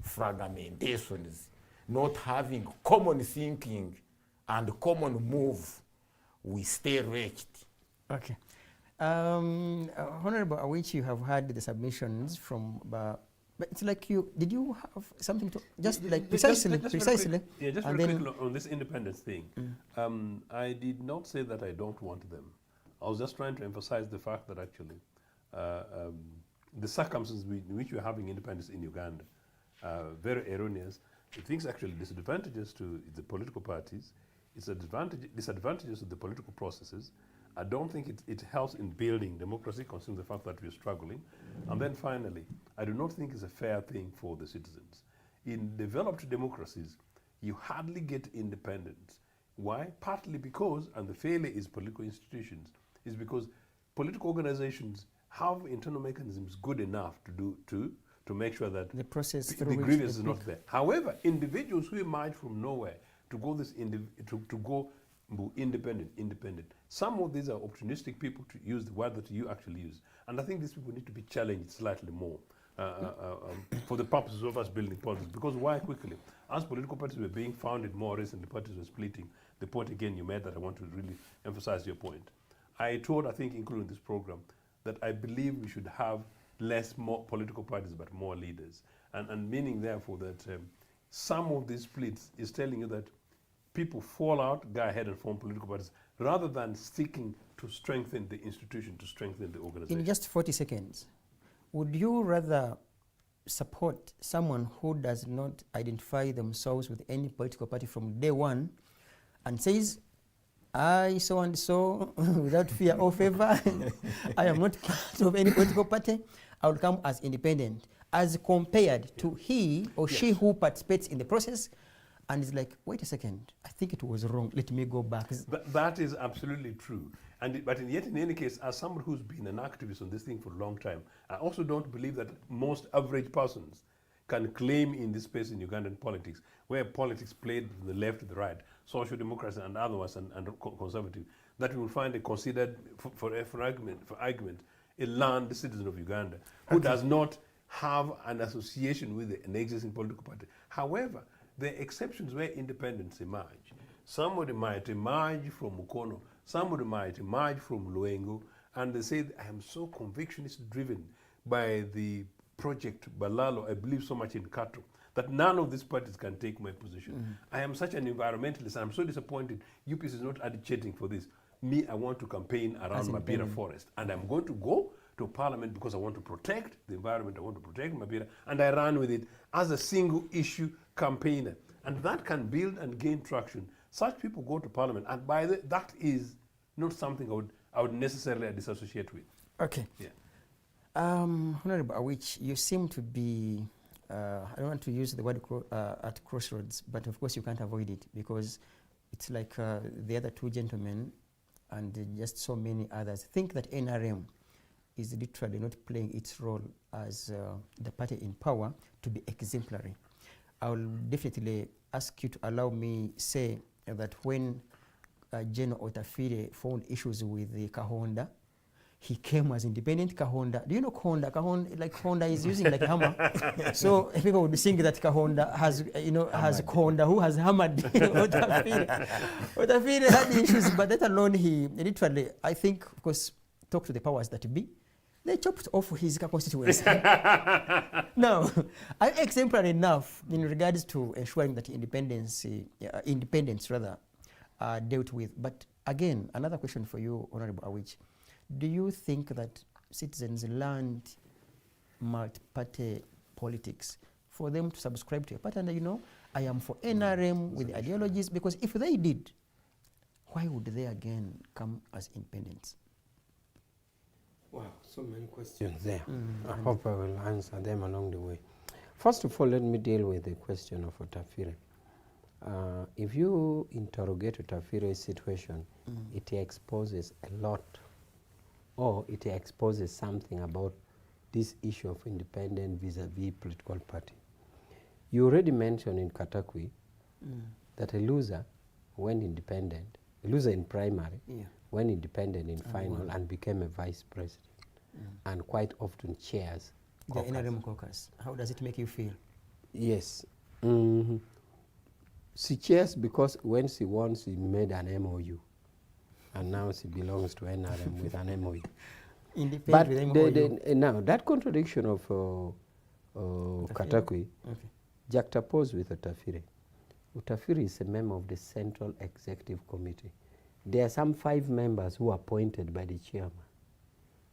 fragmentations, not having common thinking and common move, we stay wretched. Okay. Honorable Awich, you have had the submissions from, but it's like did you have something to, just like precisely? Just very quickly on this independence thing. I did not say that I don't want them. I was just trying to emphasize the fact that actually the circumstances in which we're having independence in Uganda are very erroneous. It thinks actually disadvantages to the political parties, it's disadvantages to the political processes, I don't think it helps in building democracy, considering the fact that we're struggling. And then finally, I do not think it's a fair thing for the citizens. In developed democracies, you hardly get independence. Why? Partly because, and the failure is political institutions, is because political organizations have internal mechanisms good enough to make sure that The process the through which grievance they is not pick. there. However, individuals who emerge from nowhere to go independent. Some of these are opportunistic people, to use the word that you actually use. And I think these people need to be challenged slightly more for the purposes of us building politics. Because why quickly? As political parties were being founded more recently, parties were splitting. The point again you made that I want to really emphasize your point. I told, I think, including this program, that I believe we should have more political parties but more leaders. And meaning therefore that some of these splits is telling you that people fall out, go ahead and form political parties, rather than sticking to strengthen the institution, to strengthen the organization. In just 40 seconds, would you rather support someone who does not identify themselves with any political party from day one and says, I so and so, without fear or favor, I am not part of any political party, I will come as independent, as compared to he or she who participates in the process and is like, wait a second, I think it was wrong, let me go back. That is absolutely true. But yet, in any case, as someone who's been an activist on this thing for a long time, I also don't believe that most average persons can claim in this space in Ugandan politics, where politics played from the left to the right, social democracy and otherwise, and conservative, that we will find a considered, for argument, a learned citizen of Uganda who does not have an association with an existing political party. However, there are exceptions where independents emerge. Somebody might emerge from Mukono, somebody might emerge from Luengo, and they say, I am so convictionist driven by the project Balalo, I believe so much in Kato, that none of these parties can take my position. I am such an environmentalist, I'm so disappointed. UPS is not agitating for this. Me, I want to campaign around Mabira Forest, and I'm going to go to parliament because I want to protect the environment, I want to protect Mabira, and I ran with it as a single issue campaigner. And that can build and gain traction. Such people go to parliament, and that is not something I would necessarily disassociate with. Okay. Yeah. Honorable Awich, you seem to be, I don't want to use the word at crossroads, but of course you can't avoid it because it's like the other two gentlemen and just so many others think that NRM is literally not playing its role as the party in power to be exemplary. I will definitely ask you to allow me say that when General Otafire found issues with the Kahonda, he came as independent Kahonda. Do you know Kahonda? Kahonda is using like a hammer. So people would think that Kahonda has, has Kahonda who has hammered Otafire. Otafire had issues, but that alone, he literally, I think, of course, talked to the powers that be. They chopped off his constituency. Now, I'm exemplary enough in regards to ensuring that independence dealt with. But again, another question for you, Honorable Awich. Do you think that citizens learned multi-party politics for them to subscribe to a party? And I am for NRM with the ideologies, because if they did, why would they again come as independents? Wow, so many questions there. I hope I will answer them along the way. First of all, let me deal with the question of Otafire. If you interrogate Otafire's situation, it exposes a lot, or it exposes something about this issue of independent vis-a-vis political party. You already mentioned in Katakwi that a loser went independent, a loser in primary, went independent in final and became a vice president, and quite often chairs the NRM caucus. How does it make you feel? Yes. She chairs because when she won, she made an MOU, and now she belongs to NRM with an MOU. But with MOU. Now, that contradiction of Katakwi, juxtaposed with Otafire. Otafire is a member of the Central Executive Committee. There are some 5 members who are appointed by the chairman.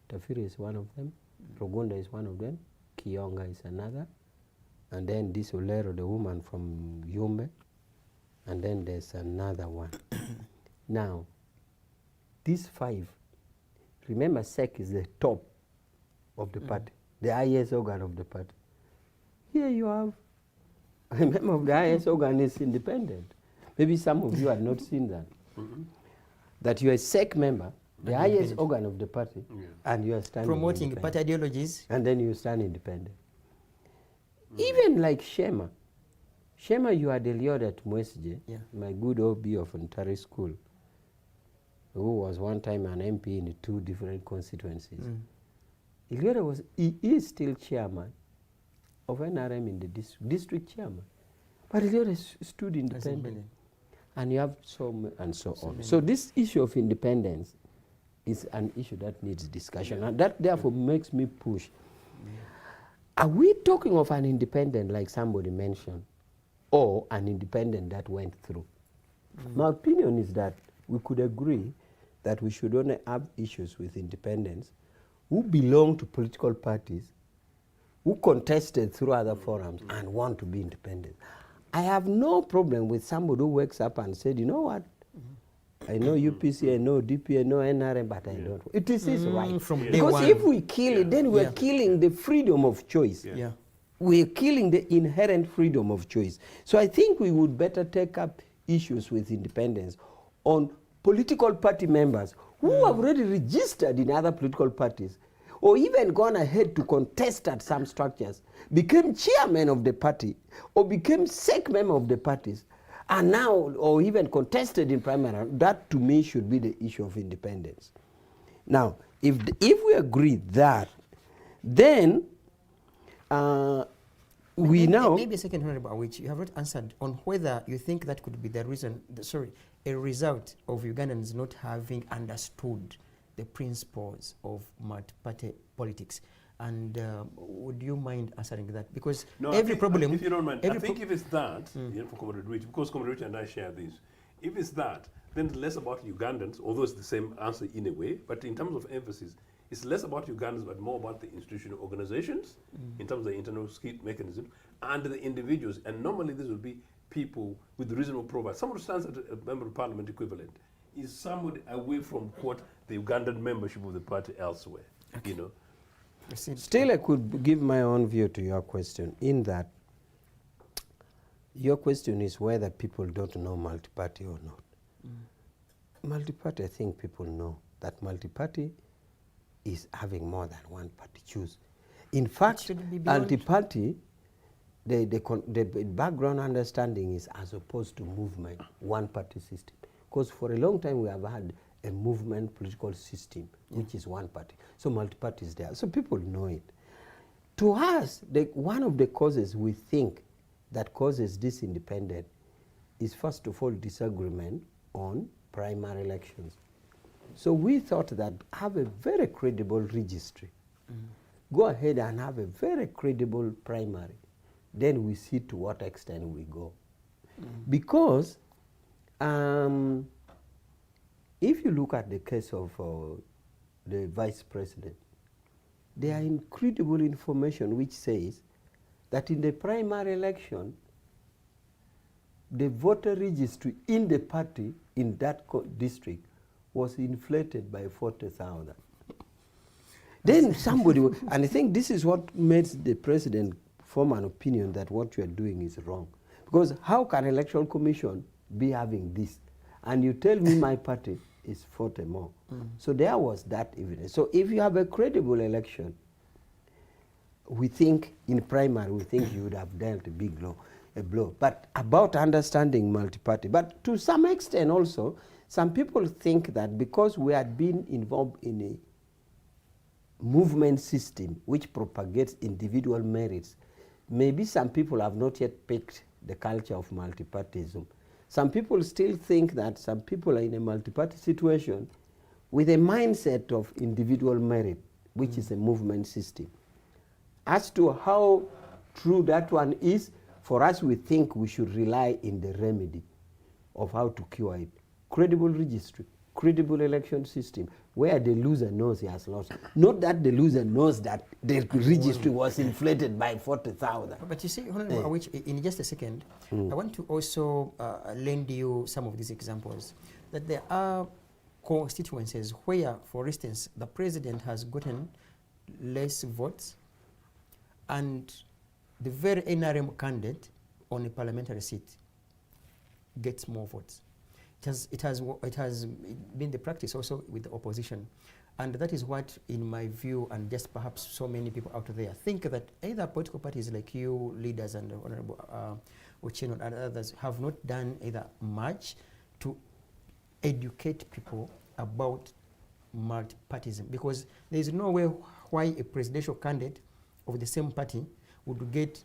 Otafire is one of them, Rogunda is one of them, Kiyonga is another, and then this Olero, the woman from Yumbe, and then there's another one. Now, these 5, remember SEC is the top of the party, the highest organ of the party. Here you have a member of the highest organ is independent. Maybe some of you have not seen that. That you are a SEC member, the highest organ of the party, and you are standing promoting party ideologies. and then you stand independent. Even like Shema, you had Eliud at Mwesje, my good OB of Ontari School, who was one time an MP in 2 different constituencies. Eliud he is still chairman of NRM in the district chairman. But Eliud stood independent. And you have so on. So this issue of independence is an issue that needs discussion. And that therefore makes me push. Are we talking of an independent like somebody mentioned, or an independent that went through? My opinion is that we could agree that we should only have issues with independents who belong to political parties, who contested through other forums and want to be independent. I have no problem with somebody who wakes up and said, you know what, I know UPC, I know DP, I know NRM, but I don't. It is his right. Because if we kill it, then we're killing the freedom of choice. We're killing the inherent freedom of choice. So I think we would better take up issues with independence on political party members who have already registered in other political parties, or even gone ahead to contest at some structures, became chairman of the party, or became SEC member of the parties, and now, or even contested in primary. That to me should be the issue of independence. Now, if we agree that, then Maybe a second, Honorable Awich, you have not answered on whether you think that could be the reason, a result of Ugandans not having understood the principles of multi-party politics. And would you mind answering that? Because every problem... If you don't mind, I think if it's that, for Comrade Rich, because Comrade Rich and I share this, if it's that, then it's less about Ugandans, although it's the same answer in a way, but in terms of emphasis, it's less about Ugandans, but more about the institutional organizations, in terms of the internal mechanism, and the individuals. And normally this would be people with reasonable profile. Someone who stands at a member of parliament equivalent is somebody away from what the Ugandan membership of the party elsewhere, you know. Still, I could give my own view to your question, in that your question is whether people don't know multi-party or not. Multi-party, I think people know that multi-party is having more than one party choose. In fact, multi-party, the background understanding is as opposed to movement, one-party system. Because for a long time we have had a movement political system, which is one party. So multi-party is there. So people know it. To us, one of the causes we think that causes this independence is first of all disagreement on primary elections. So we thought that have a very credible registry. Go ahead and have a very credible primary. Then we see to what extent we go. Because if you look at the case of the vice president, there are incredible information which says that in the primary election, the voter registry in the party in that district was inflated by 40,000. Then somebody, and I think this is what made the president form an opinion that what you are doing is wrong. Because how can Electoral Commission be having this? And you tell me my party is 40 more. So there was that evidence. So if you have a credible election, we think in primary, we think you would have dealt a big blow. But about understanding multi-party, but to some extent also, some people think that because we had been involved in a movement system which propagates individual merits, maybe some people have not yet picked the culture of multipartyism. Some people still think that some people are in a multi-party situation with a mindset of individual merit, which is a movement system. As to how true that one is, for us we think we should rely in the remedy of how to cure it. Credible registry, credible election system, where the loser knows he has lost. Not that the loser knows that the registry was inflated by 40,000. But you see, Honorable Awich, in just a second, I want to also lend you some of these examples. That there are constituencies where, for instance, the president has gotten less votes and the very NRM candidate on a parliamentary seat gets more votes. It has been the practice also with the opposition. And that is what, in my view, and just perhaps so many people out there, think that either political parties like you, leaders and Honorable Ochieno and others, have not done either much to educate people about multipartyism, because there is no way why a presidential candidate of the same party would get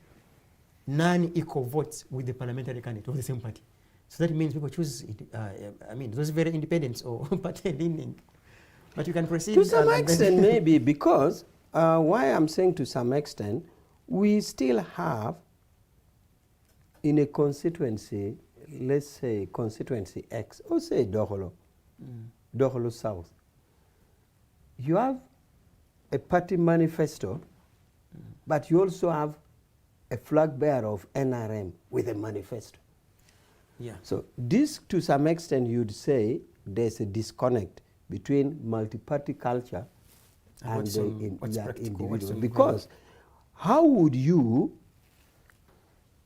non-equal votes with the parliamentary candidate of the same party. So that means people choose, those very independents or party leaning. But you can proceed. To some extent, maybe, because why I'm saying to some extent, we still have in a constituency, let's say constituency X, or say Doholo, Doholo South, you have a party manifesto, but you also have a flag bearer of NRM with a manifesto. Yeah. So this, to some extent, you'd say there's a disconnect between multi-party culture and the individual. Because how would you,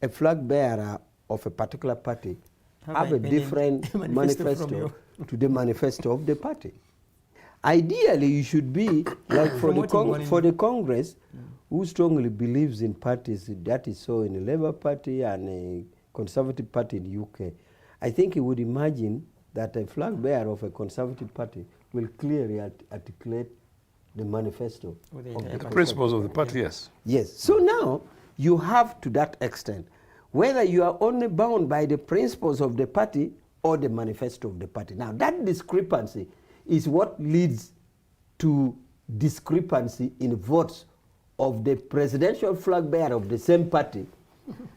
a flag bearer of a particular party, have a different manifesto to the manifesto of the party? Ideally, you should be like for the Congress, who strongly believes in parties. That is so in the Labour Party and a Conservative Party in the UK. I think he would imagine that a flag bearer of a Conservative Party will clearly articulate the manifesto. The principles of the party, yes. Yes. So now you have, to that extent, whether you are only bound by the principles of the party or the manifesto of the party. Now that discrepancy is what leads to discrepancy in votes of the presidential flag bearer of the same party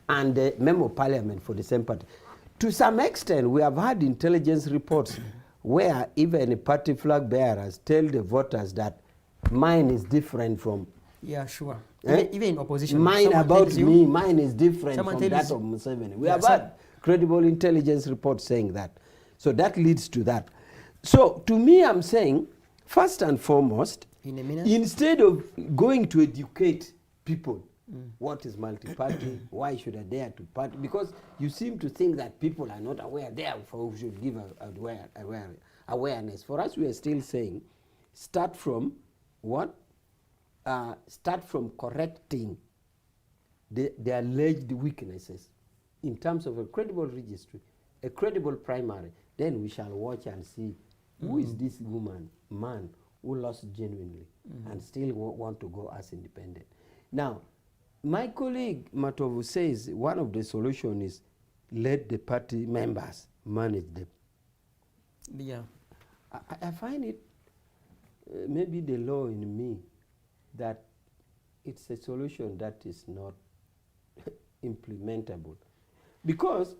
and the member of parliament for the same party. To some extent, we have had intelligence reports where even party flag bearers tell the voters that mine is different from... Yeah, sure. Eh? Even in opposition. Mine about me, mine is different from that you. of Museveni. We have had credible intelligence reports saying that. So that leads to that. So to me, I'm saying, first and foremost, instead of going to educate people, what is multi-party, why should I dare to party? Because you seem to think that people are not aware, therefore we should give awareness. For us, we are still saying, start from what? Start from correcting the alleged weaknesses in terms of a credible registry, a credible primary. Then we shall watch and see who is this man who lost genuinely and still want to go as independent. Now, my colleague Matovu says one of the solutions is let the party members manage them. Yeah. I find it maybe the law in me that it's a solution that is not implementable. Because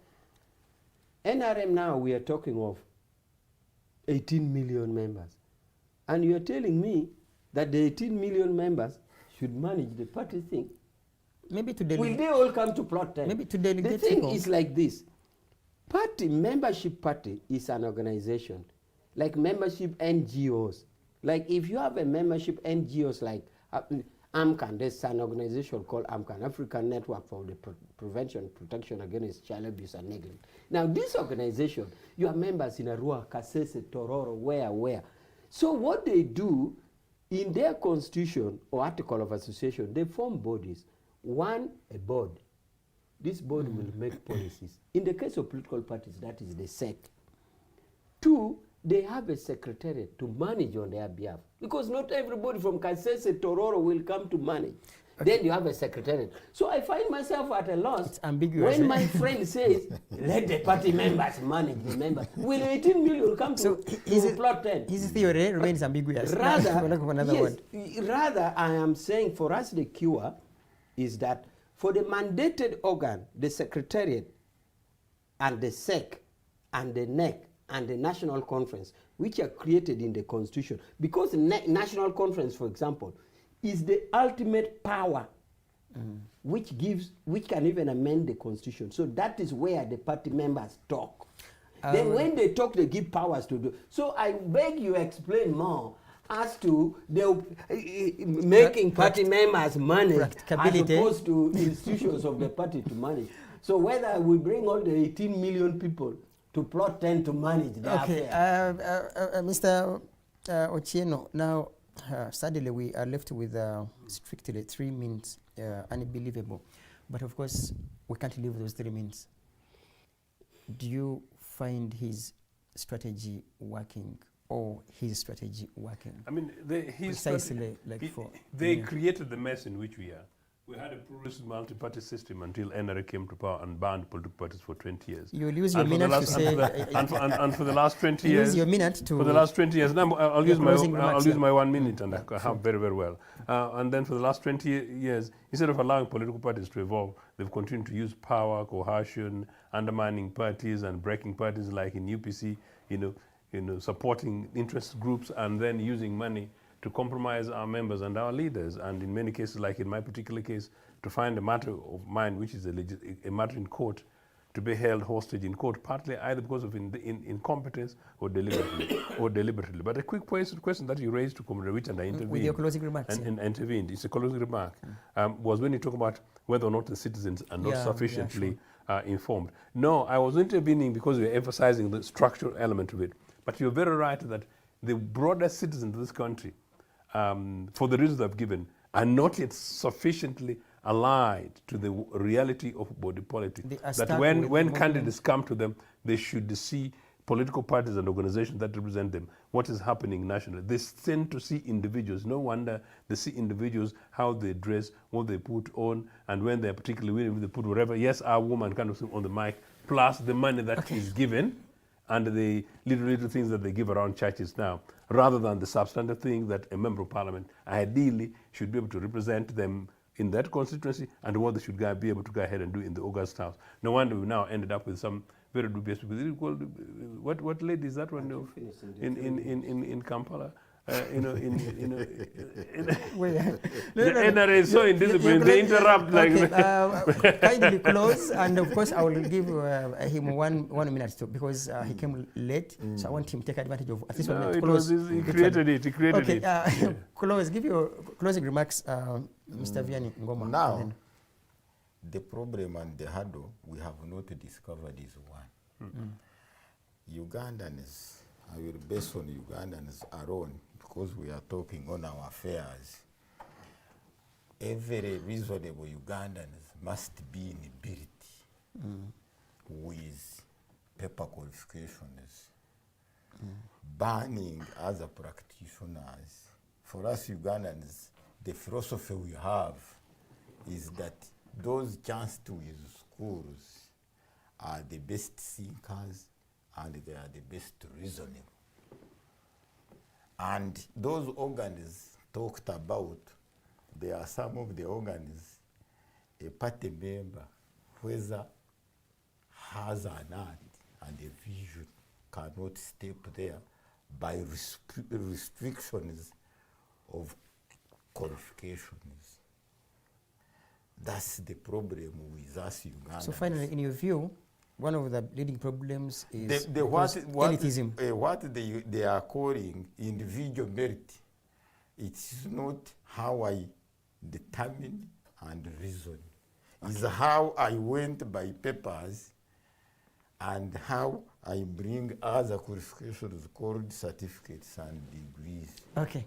NRM now, we are talking of 18 million members. And you are telling me that the 18 million members should manage the party thing. Maybe to will they all come to plot 10? Maybe to delegate. The thing is like this. Membership party is an organization. Like membership NGOs. Like if you have a membership NGOs like AMCAN, there's an organization called AMCAN, African Network for the Prevention and Protection Against Child Abuse and Neglect. Now this organization, you are members in Arua, Kasese, Tororo, where. So what they do, in their constitution or article of association, they form bodies. One, a board. This board will make policies. In the case of political parties, that is the SEC. Two, they have a secretariat to manage on their behalf. Because not everybody from Kasese, Tororo will come to manage. Okay. Then you have a secretariat. So I find myself at a loss. It's ambiguous. When my friend says, let the party members manage the members, will 18 million come to plot 10? His theory remains ambiguous. Rather, rather, I am saying for us the cure is that for the mandated organ, the secretariat and the SEC and the NEC and the National Conference, which are created in the Constitution, because the National Conference, for example, is the ultimate power which can even amend the Constitution. So that is where the party members talk. Then when they talk, they give powers to do. So I beg you explain more as to the making party members manage as opposed to institutions of the party to manage. So whether we bring all the 18 million people to plot 10 to manage the affair. Mr. Ochieno, now suddenly we are left with strictly 3 minutes, unbelievable. But of course, we can't leave those 3 minutes. Do you find his strategy working, or his strategy working? I mean, they created the mess in which we are. We had a pluralist multi-party system until NRA came to power and banned political parties for 20 years. You will use your minute to say... And for the last 20 years... Use your minute to... For the last 20 years... No, I'll use my 1 minute, and I have very, very well. And then for the last 20 years, instead of allowing political parties to evolve, they've continued to use power, coercion, undermining parties and breaking parties, like in UPC, supporting interest groups and then using money to compromise our members and our leaders, and in many cases, like in my particular case, to find a matter of mine, which is a matter in court, to be held hostage in court, partly either because of incompetence or deliberately. But a quick question that you raised to Comrade Rich, and I intervened. With your closing remarks. And intervened. It's a closing remark. Was when you talk about whether or not the citizens are not sufficiently informed. No, I was intervening because we were emphasizing the structural element of it. But you're very right that the broader citizens of this country, for the reasons I've given, are not yet sufficiently allied to the reality of body politics. That when candidates come to them, they should see political parties and organizations that represent them, what is happening nationally. They tend to see individuals. No wonder they see individuals, how they dress, what they put on, and when they're particularly willing, they put whatever. Yes, our woman kind of sit on the mic, plus the money that is given, and the little things that they give around churches now, rather than the substantive thing that a member of parliament ideally should be able to represent them in that constituency, and what they should be able to go ahead and do in the August House. No wonder we now ended up with some very dubious people. What lady is that one in Kampala? The NRA is so indisciplined, they interrupt kindly close, and of course I will give him one minute too, because he came late, so I want him to take advantage of at least 1 minute. Close. He created it. Close. Give your closing remarks, Mr. Vianney, Ngoma. Now, the problem and the hurdle we have not discovered is one. Ugandans, I will base on Ugandans alone, because we are talking on our affairs. Every reasonable Ugandans must be in ability with paper qualifications, banning other practitioners. For us Ugandans, the philosophy we have is that those chanced with schools are the best thinkers and they are the best reasoning. And those organs talked about, there are some of the organs a party member, whether has an art and a vision, cannot step there by restrictions of qualifications. That's the problem with us Ugandans. So finally, in your view, one of the leading problems is elitism. What they are calling individual merit, it's not how I determine and reason. It's how I went by papers and how I bring other qualifications called certificates and degrees. Okay.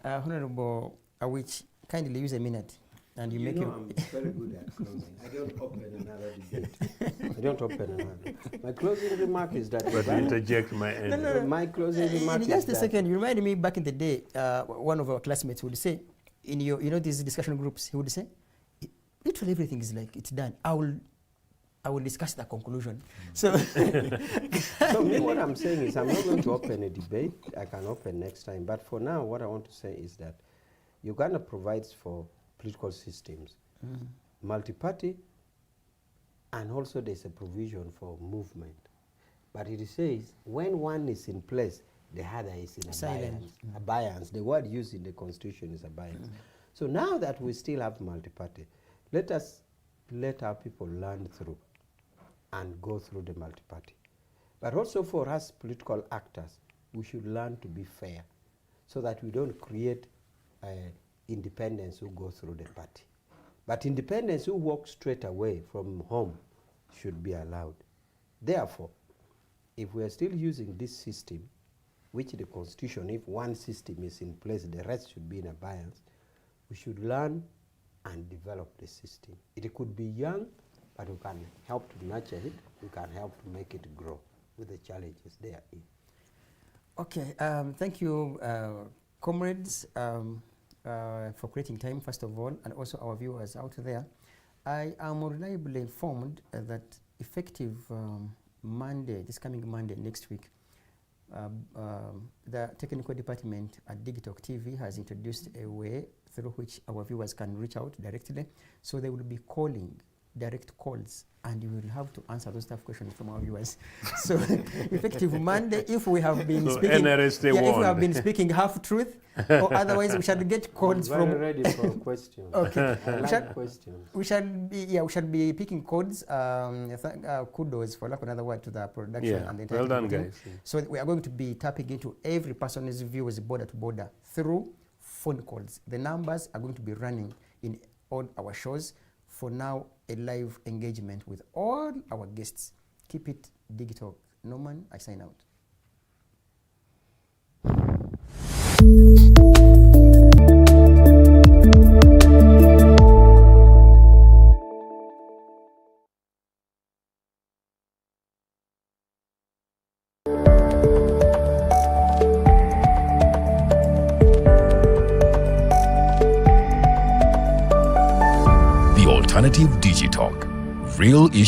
Honorable Awich, kindly use a minute. And you make I'm very good at closing. I don't open another debate. I don't open another. My closing remark is that... But interject my end. No. My closing remark is just a second, you reminded me back in the day, one of our classmates would say, in your, these discussion groups, he would say, literally everything is like, it's done. I will discuss the conclusion. So, so me, what I'm saying is I'm not going to open a debate. I can open next time. But for now, what I want to say is that Uganda provides for political systems, multi-party, and also there's a provision for movement. But it says when one is in place, the other is in abeyance. Abeyance. The word used in the Constitution is abeyance. So now that we still have multi-party, let us let our people learn through and go through the multi-party. But also for us political actors, we should learn to be fair so that we don't create independents who go through the party. But independents who walk straight away from home should be allowed. Therefore, if we are still using this system, which the constitution, if one system is in place, the rest should be in abeyance, we should learn and develop the system. It could be young, but we can help to nurture it, we can help to make it grow with the challenges they are in. Okay, thank you, comrades, for creating time, first of all, and also our viewers out there. I am reliably informed that effective Monday, this coming Monday, next week, the technical department at Digitalk TV has introduced a way through which our viewers can reach out directly. So they will be calling direct calls, and you will have to answer those tough questions from our viewers. So effective Monday, if we have been speaking, if we have been speaking half truth, or otherwise we shall get calls from. Ready for questions. Okay, questions. we shall be picking codes. Kudos, for lack of another word, to the production and the entire well done, team. guys. So we are going to be tapping into every person's views border to border through phone calls. The numbers are going to be running in all our shows. For now, a live engagement with all our guests. Keep it digital. Norman, I sign out. The Alternative Digitalk. Real issues.